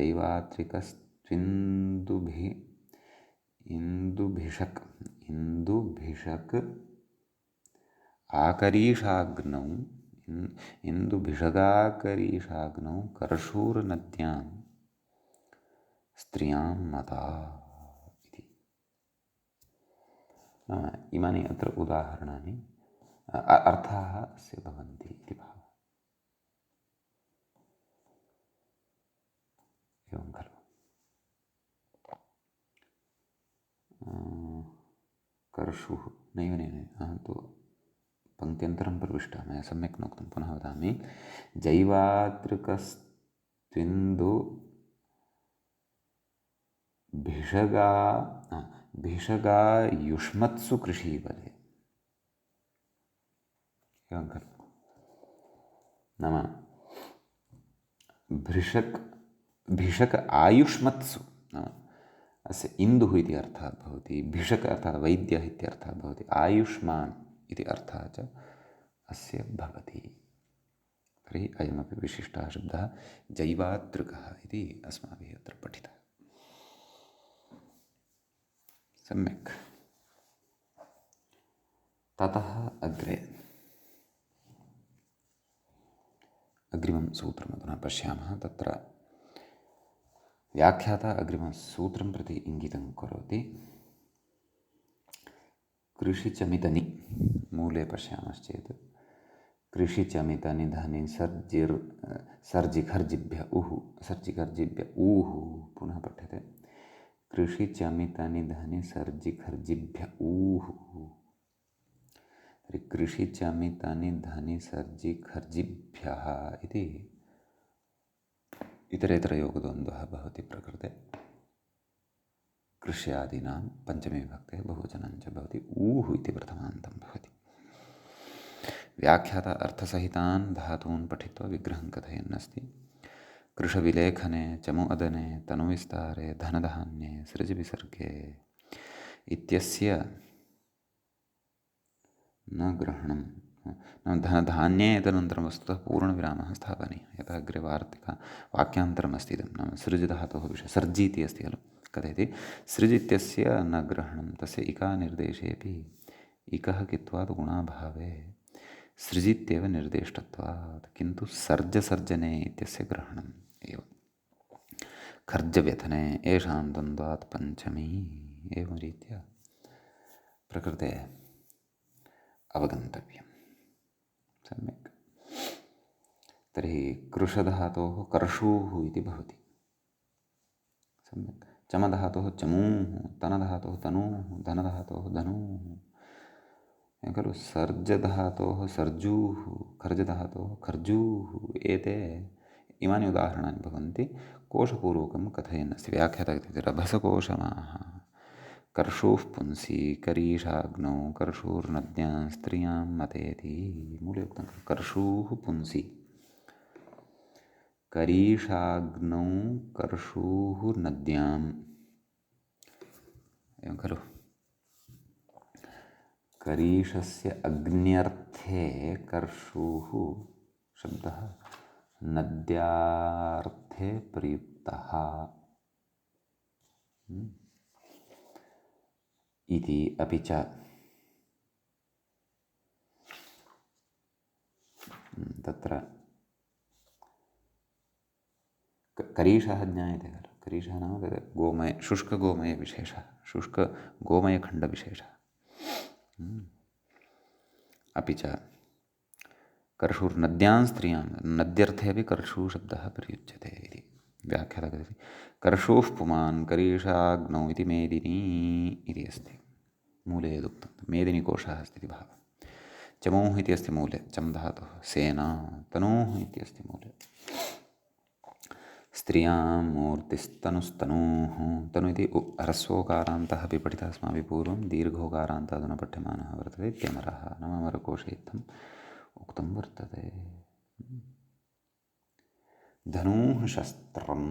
इन्दुभिषक् आकरीषाग्नौ इन्दुभिषगाकरीषाग्नौ कर्षूरनद्यां स्त्रियां मता इति। इमानि अत्र उदाहरणानि अर्थाः अस्य भवन्ति इति भावः। एवं खलु कर्षुः नैव अहं तु पङ्क्त्यन्तरं प्रविष्टः, मया सम्यक् नोक्तं, पुनः वदामि। जैवातृकस्त्विन्दु भिषगा युष्मत्सु कृषीवले। एवं खलु नाम भिषक आयुष्मत्सु, अस्य इन्दुः इति अर्थः भवति, भिषक अर्थात् वैद्यः इत्यर्थः भवति, आयुष्मान् इति अर्थः च अस्य भवति। तर्हि अयमपि विशिष्टः शब्दः जैवातृकः इति अस्माभिः अत्र पठितः। सम्यक्। ततः अग्रिमं सूत्रम् अधुना पश्यामः। तत्र व्याख्याता अग्रिमं सूत्रं प्रति इङ्गितं करोति। कृषिचमितनि मूले पश्यामश्चेत् कृषिचमितनि धनि सर्जिखर्जिभ्य ऊः पुनः पठ्यते। कृषिचमितनि धनि सर्जिखर्जिभ्य ऊः। तर्हि कृषिचमितनि धनि सर्जिखर्जिभ्यः इति इतरेतरयोगद्वन्द्वः भवति प्रकृते। कृष्यादीनां पञ्चमी विभक्तेः बहुवचनं च भवति। ऊः इति प्रथमान्तं भवति। व्याख्याता अर्थसहितान् धातून् पठित्वा विग्रहं कथयन्नस्ति। कृशविलेखने, चमु अदने, तनुविस्तारे, धनधान्ये, सृजविसर्गे इत्यस्य न ग्रहणं नाम धनधान्ये तदनन्तरं वस्तुतः पूर्णविरामः स्थापनीयः। यतः अग्रे वाक्यान्तरमस्ति इदं नाम सृज धातोः विषये सर्जि इति अस्ति खलु कथयति सृज इत्यस्य न ग्रहणं तस्य इकानिर्देशेऽपि इकः कित्वात् गुणाभावे सृजित्येव निर्देष्टत्वात् किन्तु सर्जसर्जने इत्यस्य ग्रहणम् एव। खर्जव्यथने येषां द्वन्द्वात् पञ्चमी एवं रीत्या प्रकृते अवगन्तव्यं। सम्यक्। तर्हि कृशधातोः कर्षूः इति भवति। सम्यक्। चमधातोः चमूः, तनधातोः तनूः, धनधातोः धनूः खलु। सर्जधातोः सर्जूः, खर्जधातोः खर्जूः एते इमानि उदाहरणानि भवन्ति कोशपूर्वकं कथयन्नस्ति। व्याख्याता इति रभसकोशमाः कर्षूः पुंसि करीषाग्नौ कर्षूर्नद्यां स्त्रियां मतेति मूले उक्तं कर्षूः पुंसि करीषाग्नौ कर्षूः नद्याम् एवं खलु। करीषस्य अग्न्यर्थे कर्षूः शब्दः नद्यार्थे प्रयुक्तः इति। अपि च तत्र करीषः ज्ञायते खलु। करीषः नाम गोमय शुष्कगोमयविशेषः, शुष्कगोमयखण्डविशेषः। अपि च कर्षूर्नद्यां स्त्रियां नद्यर्थे अपि कर्षूशब्दः प्रयुज्यते इति व्याख्याता कथयति। कर्षूः पुमान् करीषाग्नौ इति मेदिनी इति अस्ति मूले यदुक्तं। मेदिनीकोशः अस्ति इति भावः। चमूः इति अस्ति मूले चम् धातुः। सेना तनूः इति अस्ति मूले। स्त्रियां मूर्तिस्तनुस्तनूः। तनु इति ह्रस्वोकारान्तः अपि पठितः अस्माभिः पूर्वं। दीर्घोकारान्तः अधुना पठ्यमानः वर्तते इत्यमरः नाम अमरकोशे इत्थम् उक्तं वर्तते। धनूः शस्त्रं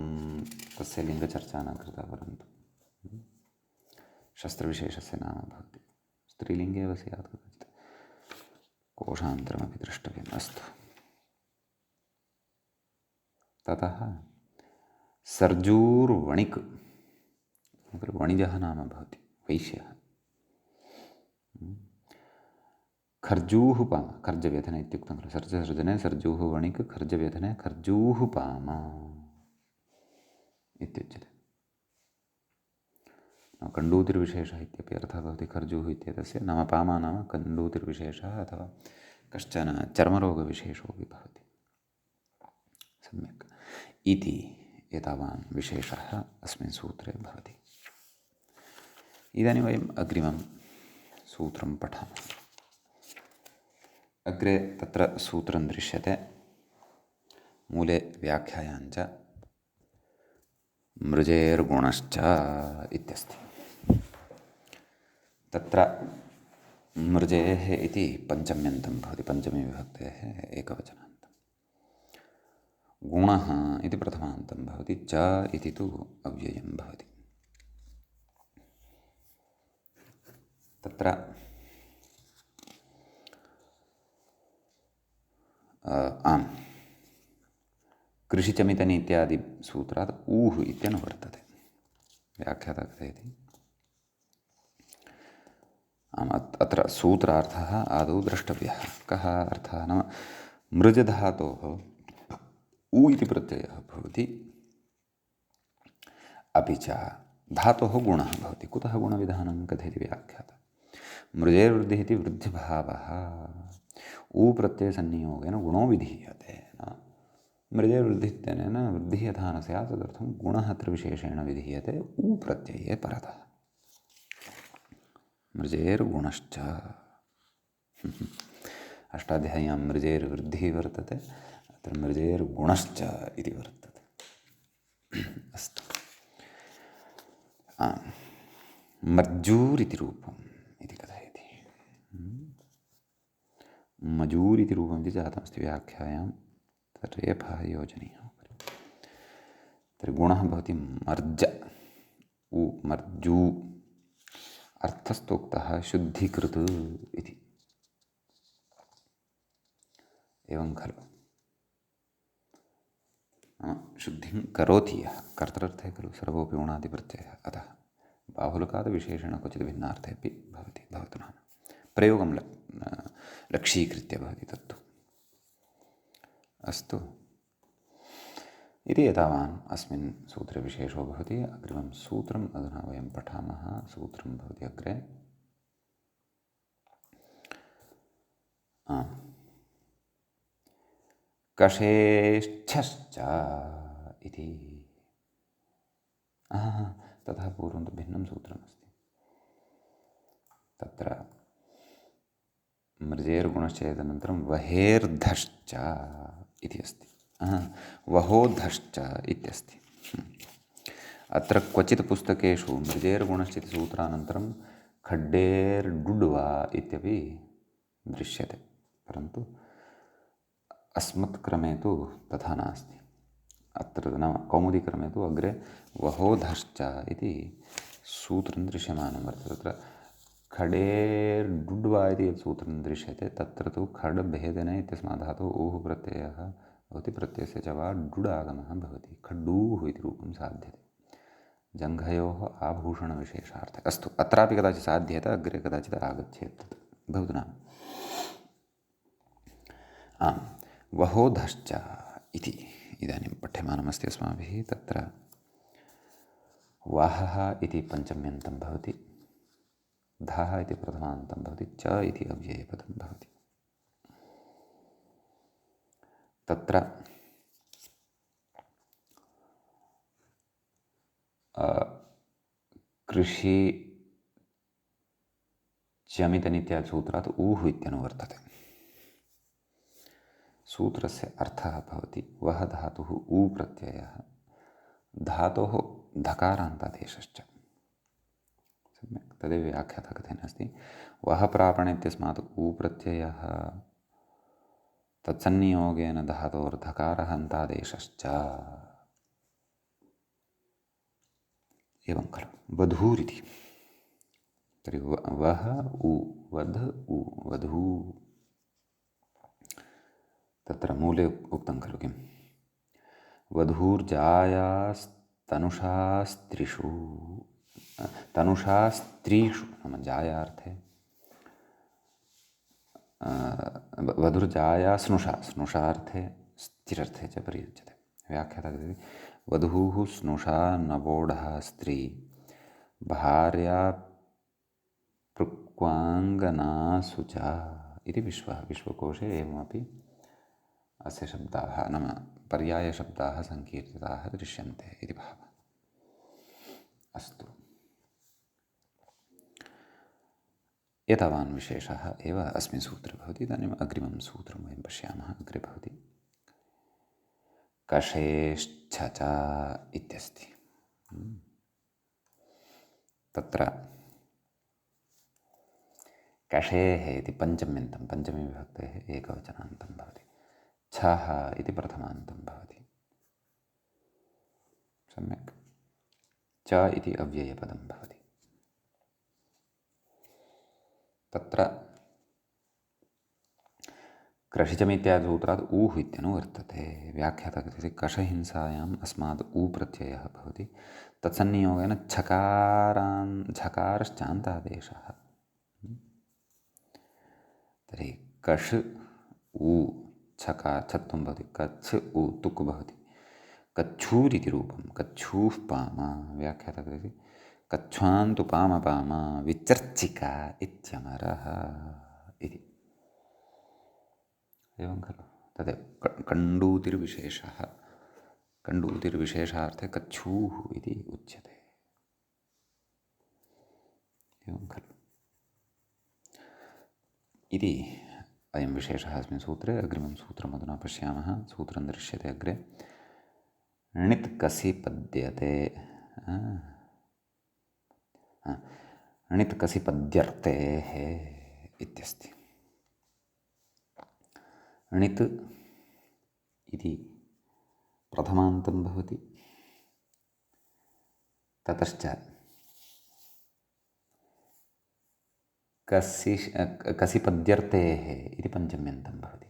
तस्य लिङ्गचर्चा न कृता परन्तु शस्त्रविशेषस्य नाम भवति। स्त्रीलिङ्गे एव स्यात् कदाचित्। कोशान्तरमपि द्रष्टव्यम्। अस्तु। ततः सर्जूर्वणिक् वणिजः नाम भवति वैश्यः। खर्जूः पाम खर्जव्यथने इत्युक्तं खलु। सर्जसर्जने सर्जूः वणिक् खर्जव्यथने खर्जूः पाम इत्युच्यते। कण्डूतिर्विशेषः इत्यपि अर्थः भवति खर्जूः इत्येतस्य। नाम पामा नाम कण्डूतिर्विशेषः अथवा कश्चन चर्मरोगविशेषोऽपि भवति। सम्यक्। इति एतावान् विशेषः अस्मिन् सूत्रे भवति। इदानीं वयम् अग्रिमं सूत्रं पठामः। अग्रे तत्र सूत्रं दृश्यते मूले व्याख्यायाञ्च मृजेर्गुणश्च इत्यस्ति। तत्र मृजेः इति पञ्चम्यन्तं भवति। पञ्चमी विभक्तेः एकवचनान्तं। गुणः इति प्रथमान्तं भवति। च इति तु अव्ययं भवति। तत्र आम् कृषिचमितनि इत्यादि सूत्रात् ऊः इत्यनुवर्तते। व्याख्याता कथयति। आम् अत्र सूत्रार्थः आदौ द्रष्टव्यः। कः अर्थः नाम मृजधातोः ऊ इति प्रत्ययः भवति। अपि च धातोः गुणः भवति। कुतः गुणविधानं कथयति व्याख्याता। मृजेर्वृद्धिः इति वृद्धिभावः ऊ प्रत्ययसंनियोगेन गुणो विधीयते। मृजेर्वृद्धित्वेन वृद्धिः यथा न स्यात् तदर्थं गुणः अत्र विशेषेण विधीयते ऊ प्रत्यये परतः। मृजेर्गुणश्च अष्टाध्याय्यां मृजेर्वृद्धिः वर्तते। अत्र मृजेर्गुणश्च इति वर्तते। अस्तु। मर्जूरिति रूपम् इति कथयति। मजूरिति रूपमिति जातमस्ति व्याख्यायां, रेफः योजनीयः। तर्हि गुणः भवति मर्ज उ मर्जू, अर्थस्तोक्तः शुद्धीकृत इति। एवं खलु शुद्धिं करोति यः, कर्तृर्थे खलु सर्वोऽपि गुणादिप्रत्ययः, अतः बाहुलकादविशेषेण क्वचित् भिन्नार्थे अपि भवति, भवतु नाम प्रयोगं लक्ष्यीकृत्य भवति तत्तु। अस्तु इति एतावान् अस्मिन् सूत्रे विशेषो भवति। अग्रिमं सूत्रम् अधुना वयं पठामः। सूत्रं भवति अग्रे कषेष्ठश्च इति। ततः पूर्वं तु भिन्नं सूत्रमस्ति। तत्र मृजेर्गुणश्चेदनन्तरं वहेर्धश्च इति अस्ति। वहोधश्च इत्यस्ति। अत्र क्वचित् पुस्तकेषु मृजेर्गुणश्च इति सूत्रानन्तरं खड्डेर्डुड्वा इत्यपि दृश्यते, परन्तु अस्मत्क्रमे तु तथा नास्ति। अत्र नाम कौमुदीक्रमे तु अग्रे वहोधश्च इति सूत्रं दृश्यमानं वर्तते। तत्र खडेर्डुड्वा इति यत् सूत्रं दृश्यते तत्र तु खड् भेदने इत्यस्मात् धातुः ऊः प्रत्ययः भवति, प्रत्ययस्य च वा डुडागमः भवति, खड्डूः इति रूपं साध्यते जङ्घयोः आभूषणविशेषार्थे। अस्तु, अत्रापि कदाचित् साध्येत, अग्रे कदाचित् आगच्छेत्, तत् भवतु नाम। आम्, वहोधश्च इति इदानीं पठ्यमानमस्ति अस्माभिः। तत्र वाहः इति पञ्चम्यन्तं भवति, धः इति प्रथमान्तं भवति, च इति अव्ययपदं भवति। तत्र कृषि चमितनित्यादिसूत्रात् ऊः इत्यनुवर्तते। सूत्रस्य अर्थः भवति वः धातुः ऊ प्रत्ययः, धातोः धकारान्तादेशश्च। सम्यक्, तदेव व्याख्यातः कथने अस्ति। वः प्रापणे इत्यस्मात् ऊ प्रत्ययः, तत्संनियोगेन धातोर्धकारः अन्तादेशश्च। एवं खलु वधूरिति। तर्हि वः उ वध उ वधू, तत्र मूले उक्तं खलु किं वधूर्जायास्तनुषास्त्रिषु, तनुषास्त्रीषु नाम जायार्थे, वधुर्जाया स्नुषा, स्नुषार्थे स्थिरर्थे च प्रयुज्यते। व्याख्यातः कथयति वधूः स्नुषा नवोढः स्त्री, भार्या पृक्वाङ्गनासु च इति विश्वकोशे एवमपि अस्य शब्दाः नाम पर्यायशब्दाः सङ्कीर्तिताः दृश्यन्ते इति भावः। अस्तु, एतावान् विशेषः एव अस्मिन् सूत्रे भवति। इदानीम् अग्रिमं सूत्रं वयं पश्यामः। अग्रे भवति कषेश्च च इत्यस्ति। तत्र कषेः इति पञ्चम्यन्तं, पञ्चमीविभक्तेः एकवचनान्तं भवति। छः इति प्रथमान्तं भवति। सम्यक्, च इति अव्ययपदं भवति। तत्र कृषिचमित्यादिसूत्रात् ऊः इत्यनुवर्तते। व्याख्यातः कथयति कषहिंसायाम् अस्मात् ऊ प्रत्ययः भवति, तत्संनियोगेन झकारश्चान्तादेशः। तर्हि कष् ऊ छकार छत्वं भवति, कच्छ ऊ तुक् भवति, कच्छूरिति रूपं, कच्छूः पाम। व्याख्यातः कथयति कच्छ्वान्तु पाम विचर्चिका इत्यमरः इति। एवं खलु, तदेव कण्डूतिर्विशेषः, कण्डूतिर्विशेषार्थे कच्छूः इति उच्यते। एवं खलु इति अयं विशेषः अस्मिन् सूत्रे। अग्रिमं सूत्रम् अधुना पश्यामः। सूत्रं दृश्यते अग्रे। णित् कसि पद्यते, अणित् कसिपद्यर्थेः इत्यस्ति। अणित् इति प्रथमान्तं भवति, ततश्च कसिपद्यर्थेः इति पञ्चम्यन्तं भवति।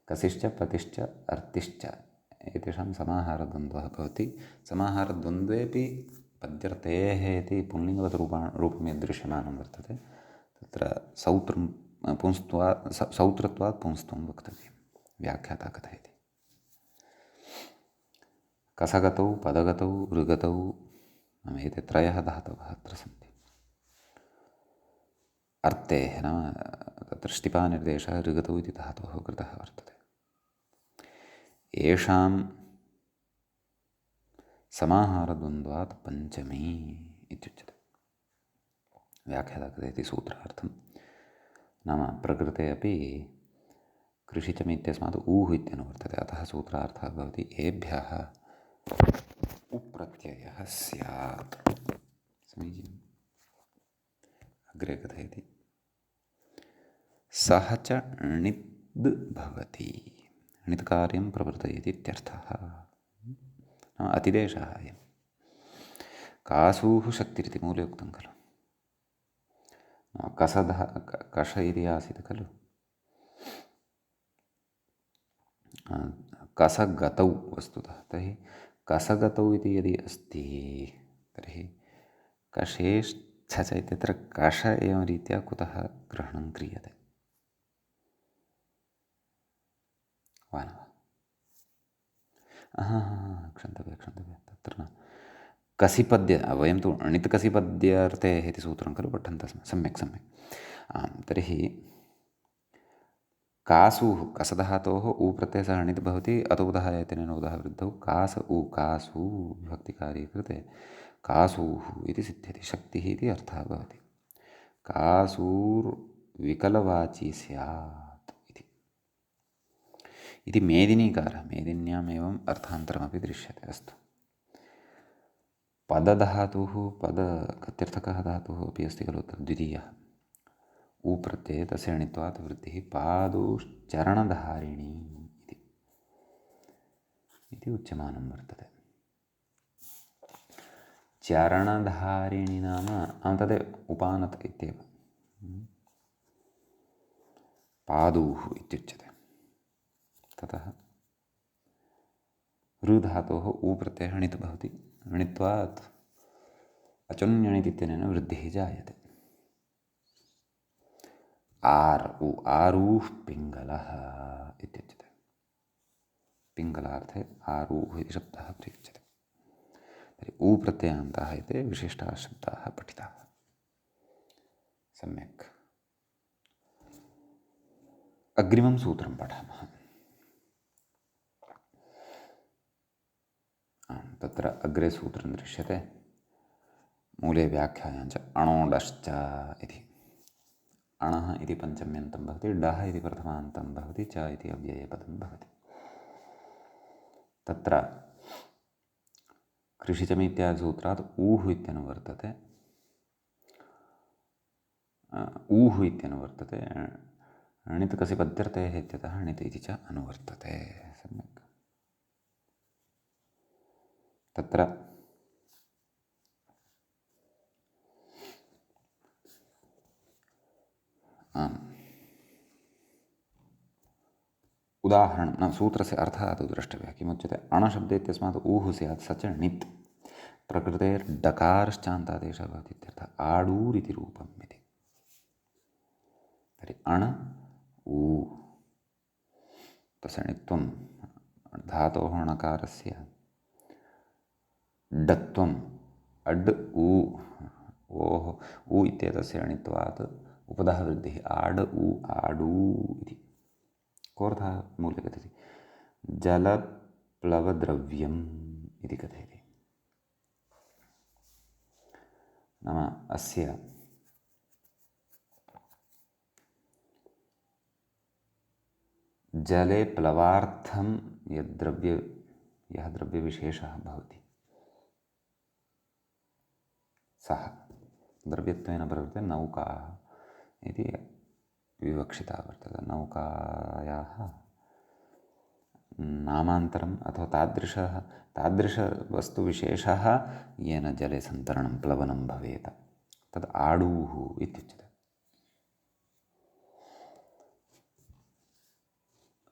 कसिश्च पतिश्च अर्तिश्च एतेषां समाहारद्वन्द्वः भवति। समाहारद्वन्द्वेपि पद्यर्थेः इति पुंलिङ्गवत् रूपं यद्दृश्यमानं वर्तते, तत्र सौत्रत्वात् पुंस्त्वं वक्तव्यं, व्याख्याता कथयति। कसगतौ पदगतौ ऋगतौ नाम एते त्रयः धातवः अत्र सन्ति। अर्तेः नाम तत्र ष्टिपानिर्देशः ऋगतौ इति धातोः कृतः वर्तते। येषां समाहारद्वन्द्वात् पञ्चमी इत्युच्यते। व्याख्याता कथयति सूत्रार्थं, नाम प्रकृते अपि कृषिचम् इत्यस्मात् ऊः इत्यनुवर्तते, अतः सूत्रार्थः भवति एभ्यः उप्रत्ययः स्यात्। समीचीनम्। अग्रे कथयति, सः च णिद् भवति, णित् कार्यं प्रवर्तयति इत्यर्थः। नाम अतिदेशः अयं। कासूः शक्तिरिति मूले उक्तं खलु, कसधः कष इति आसीत् खलु, कसगतौ वस्तुतः। तर्हि कसगतौ इति यदि अस्ति तर्हि कषेश्छ च इत्यत्र कष एवं रीत्या कुतः ग्रहणं क्रियते वा न वा? क्षन्तव्य तत्र न कसिपद्य, वयं तु णित् कसिपद्यर्थेः इति सूत्रं खलु पठन्तः स्मः। सम्यक् आं, तर्हि कासूः कसधातोः ऊ प्रत्ययः णित् भवति, अतोदः एतेन उदः वृद्धौ कास ऊ कासू विभक्तिकार्ये कृते कासूः इति सिद्ध्यति, शक्तिः इति अर्थः भवति। कासूर्विकलवाची स्यात् इति मेदिनीकारः, मेदिन्यामेवम् अर्थान्तरमपि दृश्यते। अस्तु, पदधातुः गत्यर्थकः धातुः अपि अस्ति खलु, द्वितीयः ऊ प्रत्यये तस्य णित्वात् वृद्धिः, पादोश्चरणधारिणी इति उच्यमानं वर्तते। चरणधारिणी नाम तदेव उपानत इत्येव, पादुः इत्युच्यते। ततः ऋधातोः ऊ प्रत्ययः णित् भवति, णित्वात् अचुन्यणित् इत्यनेन वृद्धिः जायते। आरूः पिङ्गलः इत्युच्यते। पिङ्गलार्थे आरूः इति शब्दः प्रयुज्यते। तर्हि ऊ प्रत्ययान्ताः एते विशिष्टाः शब्दाः पठिताः। सम्यक्। अग्रिमं सूत्रं पठामः। तत्र अग्रे सूत्रं दृश्यते, मूले व्याख्यायां च अणोडश्च इति। अणः इति पञ्चम्यन्तं भवति, डः इति प्रथमान्तं भवति, च इति अव्ययपदं भवति। तत्र कृषिचमित्यादिसूत्रात् ऊः इत्यनुवर्तते, णित् कसिपद्यर्थेः इत्यतः णित् इति च अनुवर्तते। सम्यक्। तत्र उदाहरणं न, सूत्रस्य अर्थः तु द्रष्टव्यः। किमुच्यते, अणशब्दे इत्यस्मात् ऊः स्यात्, स च णित् प्रकृतेर्डकारश्चान्तादेशः भवति इत्यर्थः। आडूर् इति रूपम् इति। तर्हि अण ऊ तस्य णित्वं धातोः णकारस्य डत्वम् अड् ऊ ओः ऊ इत्येतस्य णित्वात् उपधः वृद्धिः, आड् ऊ आडू इति। कोऽर्थः मूले कथयति, जलप्लवद्रव्यम् इति कथयति। नाम अस्य जले प्लवार्थं यः द्रव्यविशेषः भवति सः, द्रव्यत्वेन प्रवृत्ते नौका इति विवक्षिता वर्तते। नौकायाः नामान्तरम् अथवा तादृशवस्तुविशेषः येन जले सन्तरणं प्लवनं भवेत् तद् आडूः इत्युच्यते।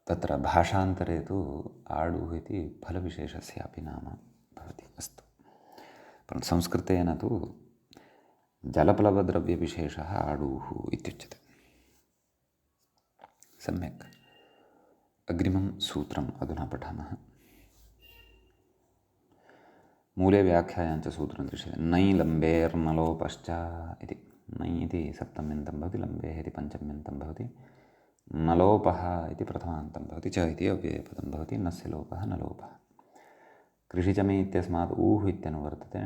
तत्र भाषान्तरे तु आडुः इति फलविशेषस्यापि नाम भवति। अस्तु, परन्तु संस्कृतेन तु जलप्लवद्रव्यविशेषः आडूः इत्युच्यते। सम्यक्, अग्रिमं सूत्रम् अधुना पठामः। मूले व्याख्यायाञ्च सूत्रं दृश्यते। नै लम्बेर्नलोपश्च इति। नै इति सप्तम्यन्तं भवति, लम्बेः इति पञ्चम्यन्तं भवति, नलोपः इति प्रथमान्तं भवति, च इति अव्ययपदं भवति, नस्य लोपः नलोपः। कृषिचमि इत्यस्मात् ऊः इत्यनुवर्तते,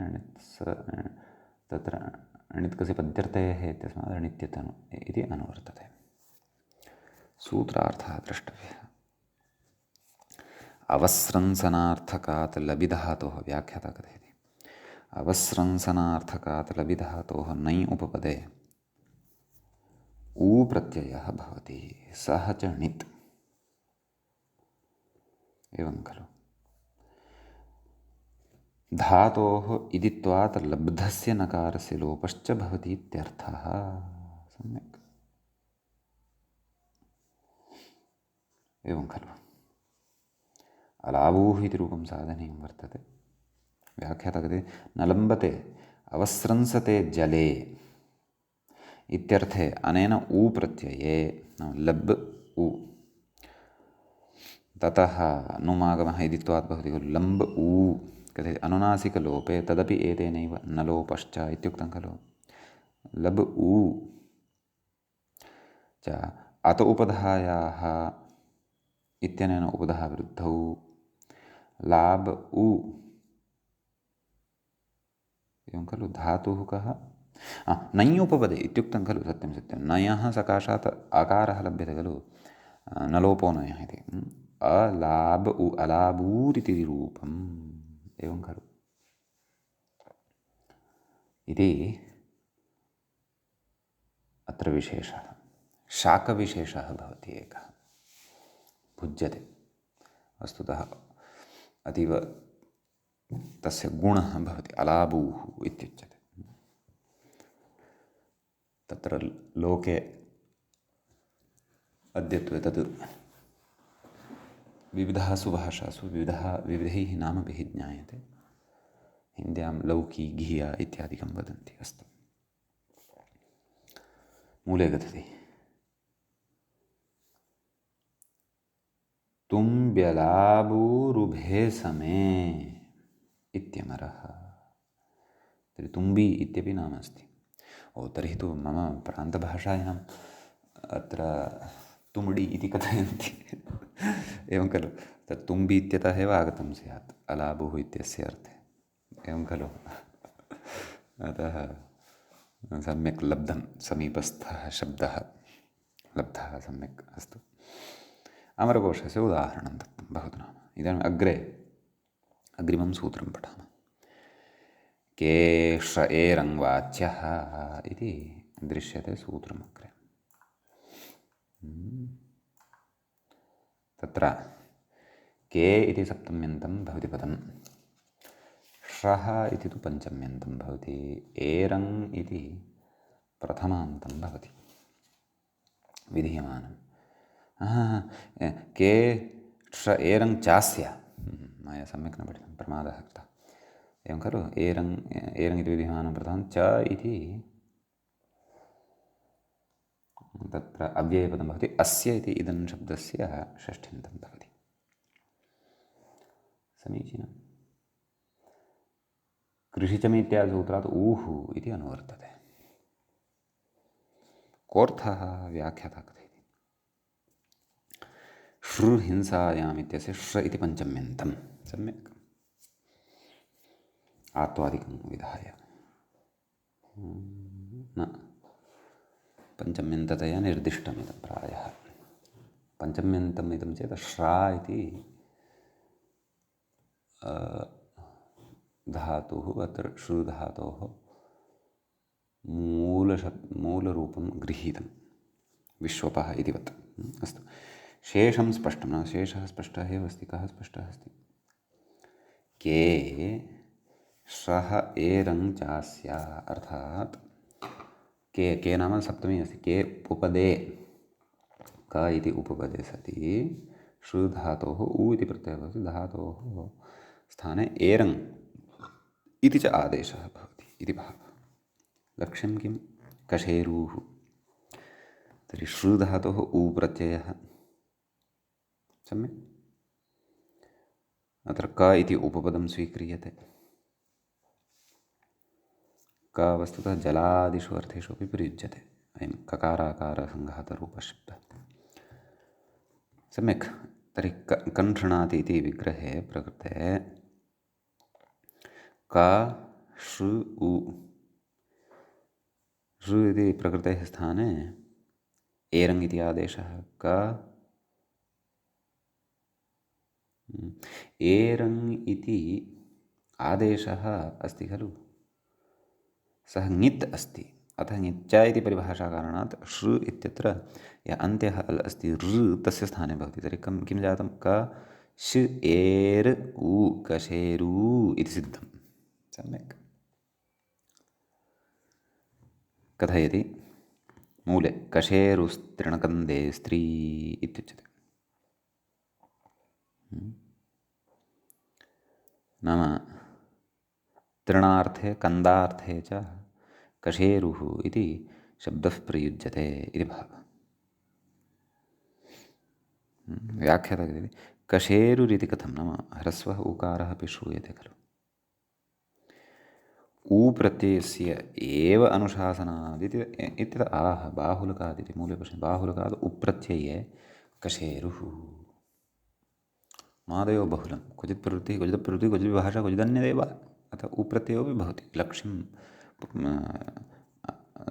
तत्र णित्कसि पद्यर्थेः इत्यस्मात् णित्यतनु इति अनुवर्तते। सूत्रार्थः द्रष्टव्यः। अवस्रंसनार्थकात् लबिधातोः व्याख्याता कथयति। अवस्रंसनार्थकात् लबिधातोः नै उपपदे ऊ प्रत्ययः भवति, सः च णित्। एवं खलु। धातोः इदित्वात् लब्धस्य नकारस्य लोपश्च भवति इत्यर्थः। सम्यक्, एवं खलु। अलावूः इति रूपं साधनीयं वर्तते। व्याख्याता कथयति न लम्बते अवस्रंसते जले इत्यर्थे अनेन ऊ प्रत्यये लब् ऊ ततः नुमागमः इदित्वात् भवति खलु। लम्ब ऊ कथयति अनुनासिकलोपे तदपि एतेनैव न लोपश्च इत्युक्तं खलु। लब् ऊ च अत उपधायाः इत्यनेन उपधा वृद्धौ लाभ उ एवं खलु। धातुः कः? नै उपपदे इत्युक्तं खलु। सत्यं सत्यं, नयः सकाशात् आकारः लभ्यते खलु, न लोपो नयः इति। अलाभ उ अलाबूरिति रूपम्, एवं खलु। इति अत्र विशेषः। शाकविशेषः भवति एकः, भुज्यते। वस्तुतः अतीव तस्य गुणः भवति, अलाबूः इत्युच्यते। तत्र लोके अद्यत्वे तद् विविधासु भाषासु विविधैः नामभिः ज्ञायते। हिन्द्यां लौकी, घिया इत्यादिकं वदन्ति। अस्तु, मूले कथति तुम्ब्यलाबूरुभे समे इत्यमरः। तर्हि तुम्बी इत्यपि नाम अस्ति। ओ, तर्हि तु मम प्रान्तभाषायाम् अत्र तुम्डी इति कथयन्ति। एवं खलु। तत् तुम्बी इत्यतः एव आगतं स्यात् अलाबुः इत्यस्य अर्थे, एवं खलु। अतः सम्यक् लब्धं, समीपस्थः शब्दः लब्धः सम्यक्। अस्तु, अमरकोशस्य उदाहरणं दत्तं बहु नाम। इदानीम् अग्रिमं सूत्रं पठामः। केष एरङ्वाच्यः इति दृश्यते सूत्रमग्रे। तत्र के इति सप्तम्यन्तं भवति पदं, श्रः इति तु पञ्चम्यन्तं भवति, एरङ् इति प्रथमान्तं भवति विधीयमानं। के ष एरङ् चास्य, मया सम्यक् न पठितं, प्रमादः कृतः। एवं खलु। एरङ् इति विधीयमानं प्रथमं, च इति तत्र अव्ययपदं भवति, अस्य इति इदं शब्दस्य षष्ठ्यन्तं भवति। समीचीनं। कृषिचमीत्यादिसूत्रात् ऊः इति अनुवर्तते। कोऽर्थः? व्याख्याता कथयति। श्रु हिंसायाम् इत्यस्य श्र इति पञ्चम्यन्तं, सम्यक्, आत्वादिकं विधाय न पञ्चम्यन्ततया निर्दिष्टमिदं प्रायः। पञ्चम्यन्तम् इदं चेत् श्रा इति धातुः, अत्र श्रुधातोः मूलरूपं गृहीतं विश्वपः इतिवत्। अस्तु, शेषं स्पष्टं न, शेषः स्पष्टः एव अस्ति। कः स्पष्टः अस्ति? के श्रः एरं चास्य, अर्थात् के नाम सप्तमी अस्ति। के उपपदे, क इति उपपदे सति श्रु धातोः उ इति प्रत्ययः भवति। धातोः स्थाने एरङ् इति च आदेशः भवति इति भावः। लक्ष्यं किं? कषेरुः। तर्हि श्रु धातोः उ प्रत्ययः सम्यक्। अत्र क इति उपपदं स्वीक्रियते। क वस्तुतः जलादिषु अर्थेषु अपि प्रयुज्यते। अयं ककाराकारसङ्घातरूपशब्दः। सम्यक्। तर्हि कण्ठणाति इति विग्रहे प्रकृते क श्रु उ, श्रु इति प्रकृतेः स्थाने एरङ् इति आदेशः। क एरङ् इति आदेशः अस्ति खलु, सः ङित् अस्ति। अतः ङिच्च इति परिभाषाकारणात् श्रु इत्यत्र यः अन्त्यः अल् अस्ति ऋ तस्य स्थाने भवति। तर्हि किं जातं? क श एर् उ, कशेरु इति सिद्धं। सम्यक्। कथयति मूले कशेरुस्त्रिणकन्दे स्त्री इत्युच्यते। नाम तृणार्थे कन्दार्थे च कशेरुः इति शब्दः प्रयुज्यते इति भावः। व्याख्याता इति कशेरुरिति कथं? नाम ह्रस्वः उकारः अपि श्रूयते खलु। उ प्रत्ययस्य एव अनुशासनादिति इत्यतः आह बाहुलकादिति मूले पश्यन्तु। बाहुलकाद् उप्रत्यये कशेरुः। मादयो बहुलं, क्वचित् प्रवृत्तिः क्वचित् प्रवृत्तिः क्वचित् विभाषा क्वचिदन्यदेव। अतः उप्रत्ययोपि भवति लक्ष्यं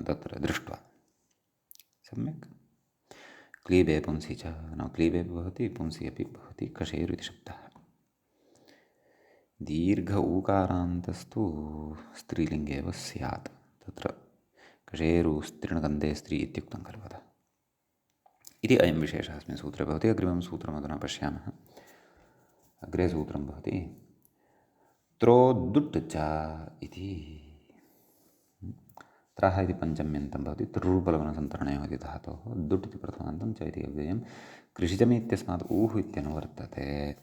तत्र दृष्ट्वा। सम्यक्। क्लीबे पुंसि च, नाम क्लीबे अपि भवति पुंसि अपि भवति कशेरु इति शब्दः। दीर्घ ऊकारान्तस्तु स्त्रीलिङ्गे एव स्यात्। तत्र कशेरुस्त्रिणकन्दे स्त्री इत्युक्तं खलु। अतः इति अयं विशेषः अस्मिन् सूत्रे भवति। अग्रिमं सूत्रमधुना पश्यामः। अग्रे सूत्रं भवति त्रोद्दुट् च इति। त्रः इति पञ्चम्यन्तं भवति। तृप्लवनसन्तरणयोः इति धातोः, दुट् इति प्रथमान्तं, च इति अव्ययं। कृषिचमि इत्यस्मात् ऊः इत्यनुवर्तते।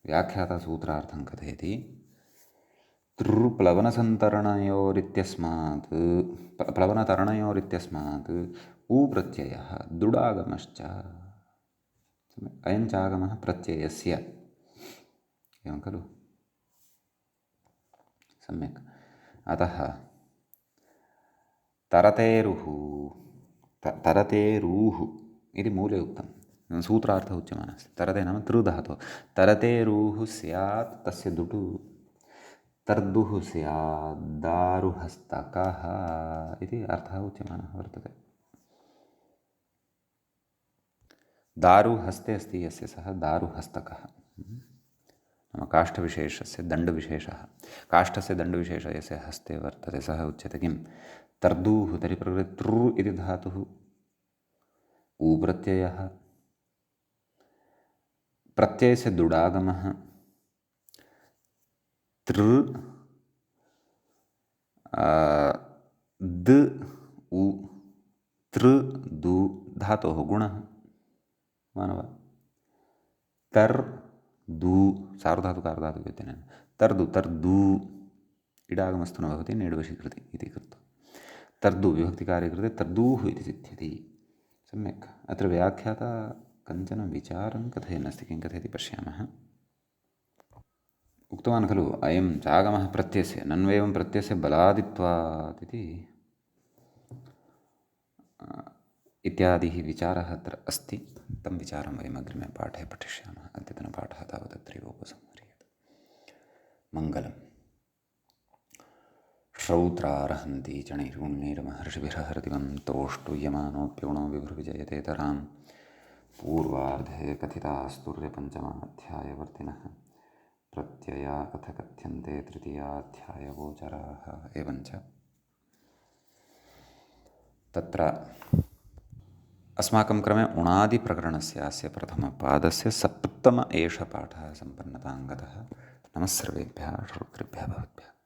व्याख्याता सूत्रार्थं कथयति तृप्लवनसन्तरणयोरित्यस्मात् प्लवनतरणयोरित्यस्मात् ऊ प्रत्ययः दुडागमश्च। अयं चागमः प्रत्ययस्य, एवं खलु। सम्यक्। अतः तरतेरुः तरतेरूः इति मूले उक्तं। सूत्रार्थः उच्यमानः अस्ति। तरते नाम तृधातुः। तरतेरूः स्यात् तस्य दुटु तर्दुः स्यात् दारुहस्तकः इति अर्थः उच्यमानः वर्तते। दारुहस्ते अस्ति यस्य, सः दारुहस्तकः। नाम काष्ठविशेषस्य दण्डविशेषः, काष्ठस्य दण्डविशेषः यस्य हस्ते वर्तते सः उच्यते किं? तर्दूः। तर्हि प्रकृते तृ इति धातुः ऊ प्रत्ययः, प्रत्ययस्य दुडागमः तृ द उ तृ दु धातोः गुणः मानव। तर् दू सार्वधातुकारधातुव्यत्यनेन तर्दु तर्दू इडागमस्तु न भवति, नेडवशि कृति इति कृत्वा तर्दु विभक्तिकार्ये कृते तर्दूः इति सिद्ध्यति। सम्यक्। अत्र व्याख्याता कञ्चन विचारं कथयन् अस्ति। किं कथयति पश्यामः। उक्तवान् खलु अयं चागमः प्रत्ययस्य नन्वेवं प्रत्ययस्य बलादित्वात् इति इत्यादिः विचारः अत्र अस्ति। तं विचारं वयम् अग्रिमे पाठे पठिष्यामः। अद्यतनपाठः तावत् अत्रैव उपसंह्रियते। मङ्गलम्। श्रौत्रार्हन्ति चणैरुण्णैर्महर्षिभिरहरतिवं तोष्टुयमानोऽप्यगुणो विभृविजयतेतरां पूर्वार्धे कथितास्तुर्यपञ्चमाध्यायवर्तिनः प्रत्यया अथ कथ्यन्ते तृतीयाध्यायगोचराः एवञ्च तत्र अस्माकं क्रमे उणादिप्रकरणस्य अस्य प्रथमपादस्य सप्तम एष पाठः सम्पन्नतां गतः। नमः सर्वेभ्यः श्रोतृभ्यः भवद्भ्यः।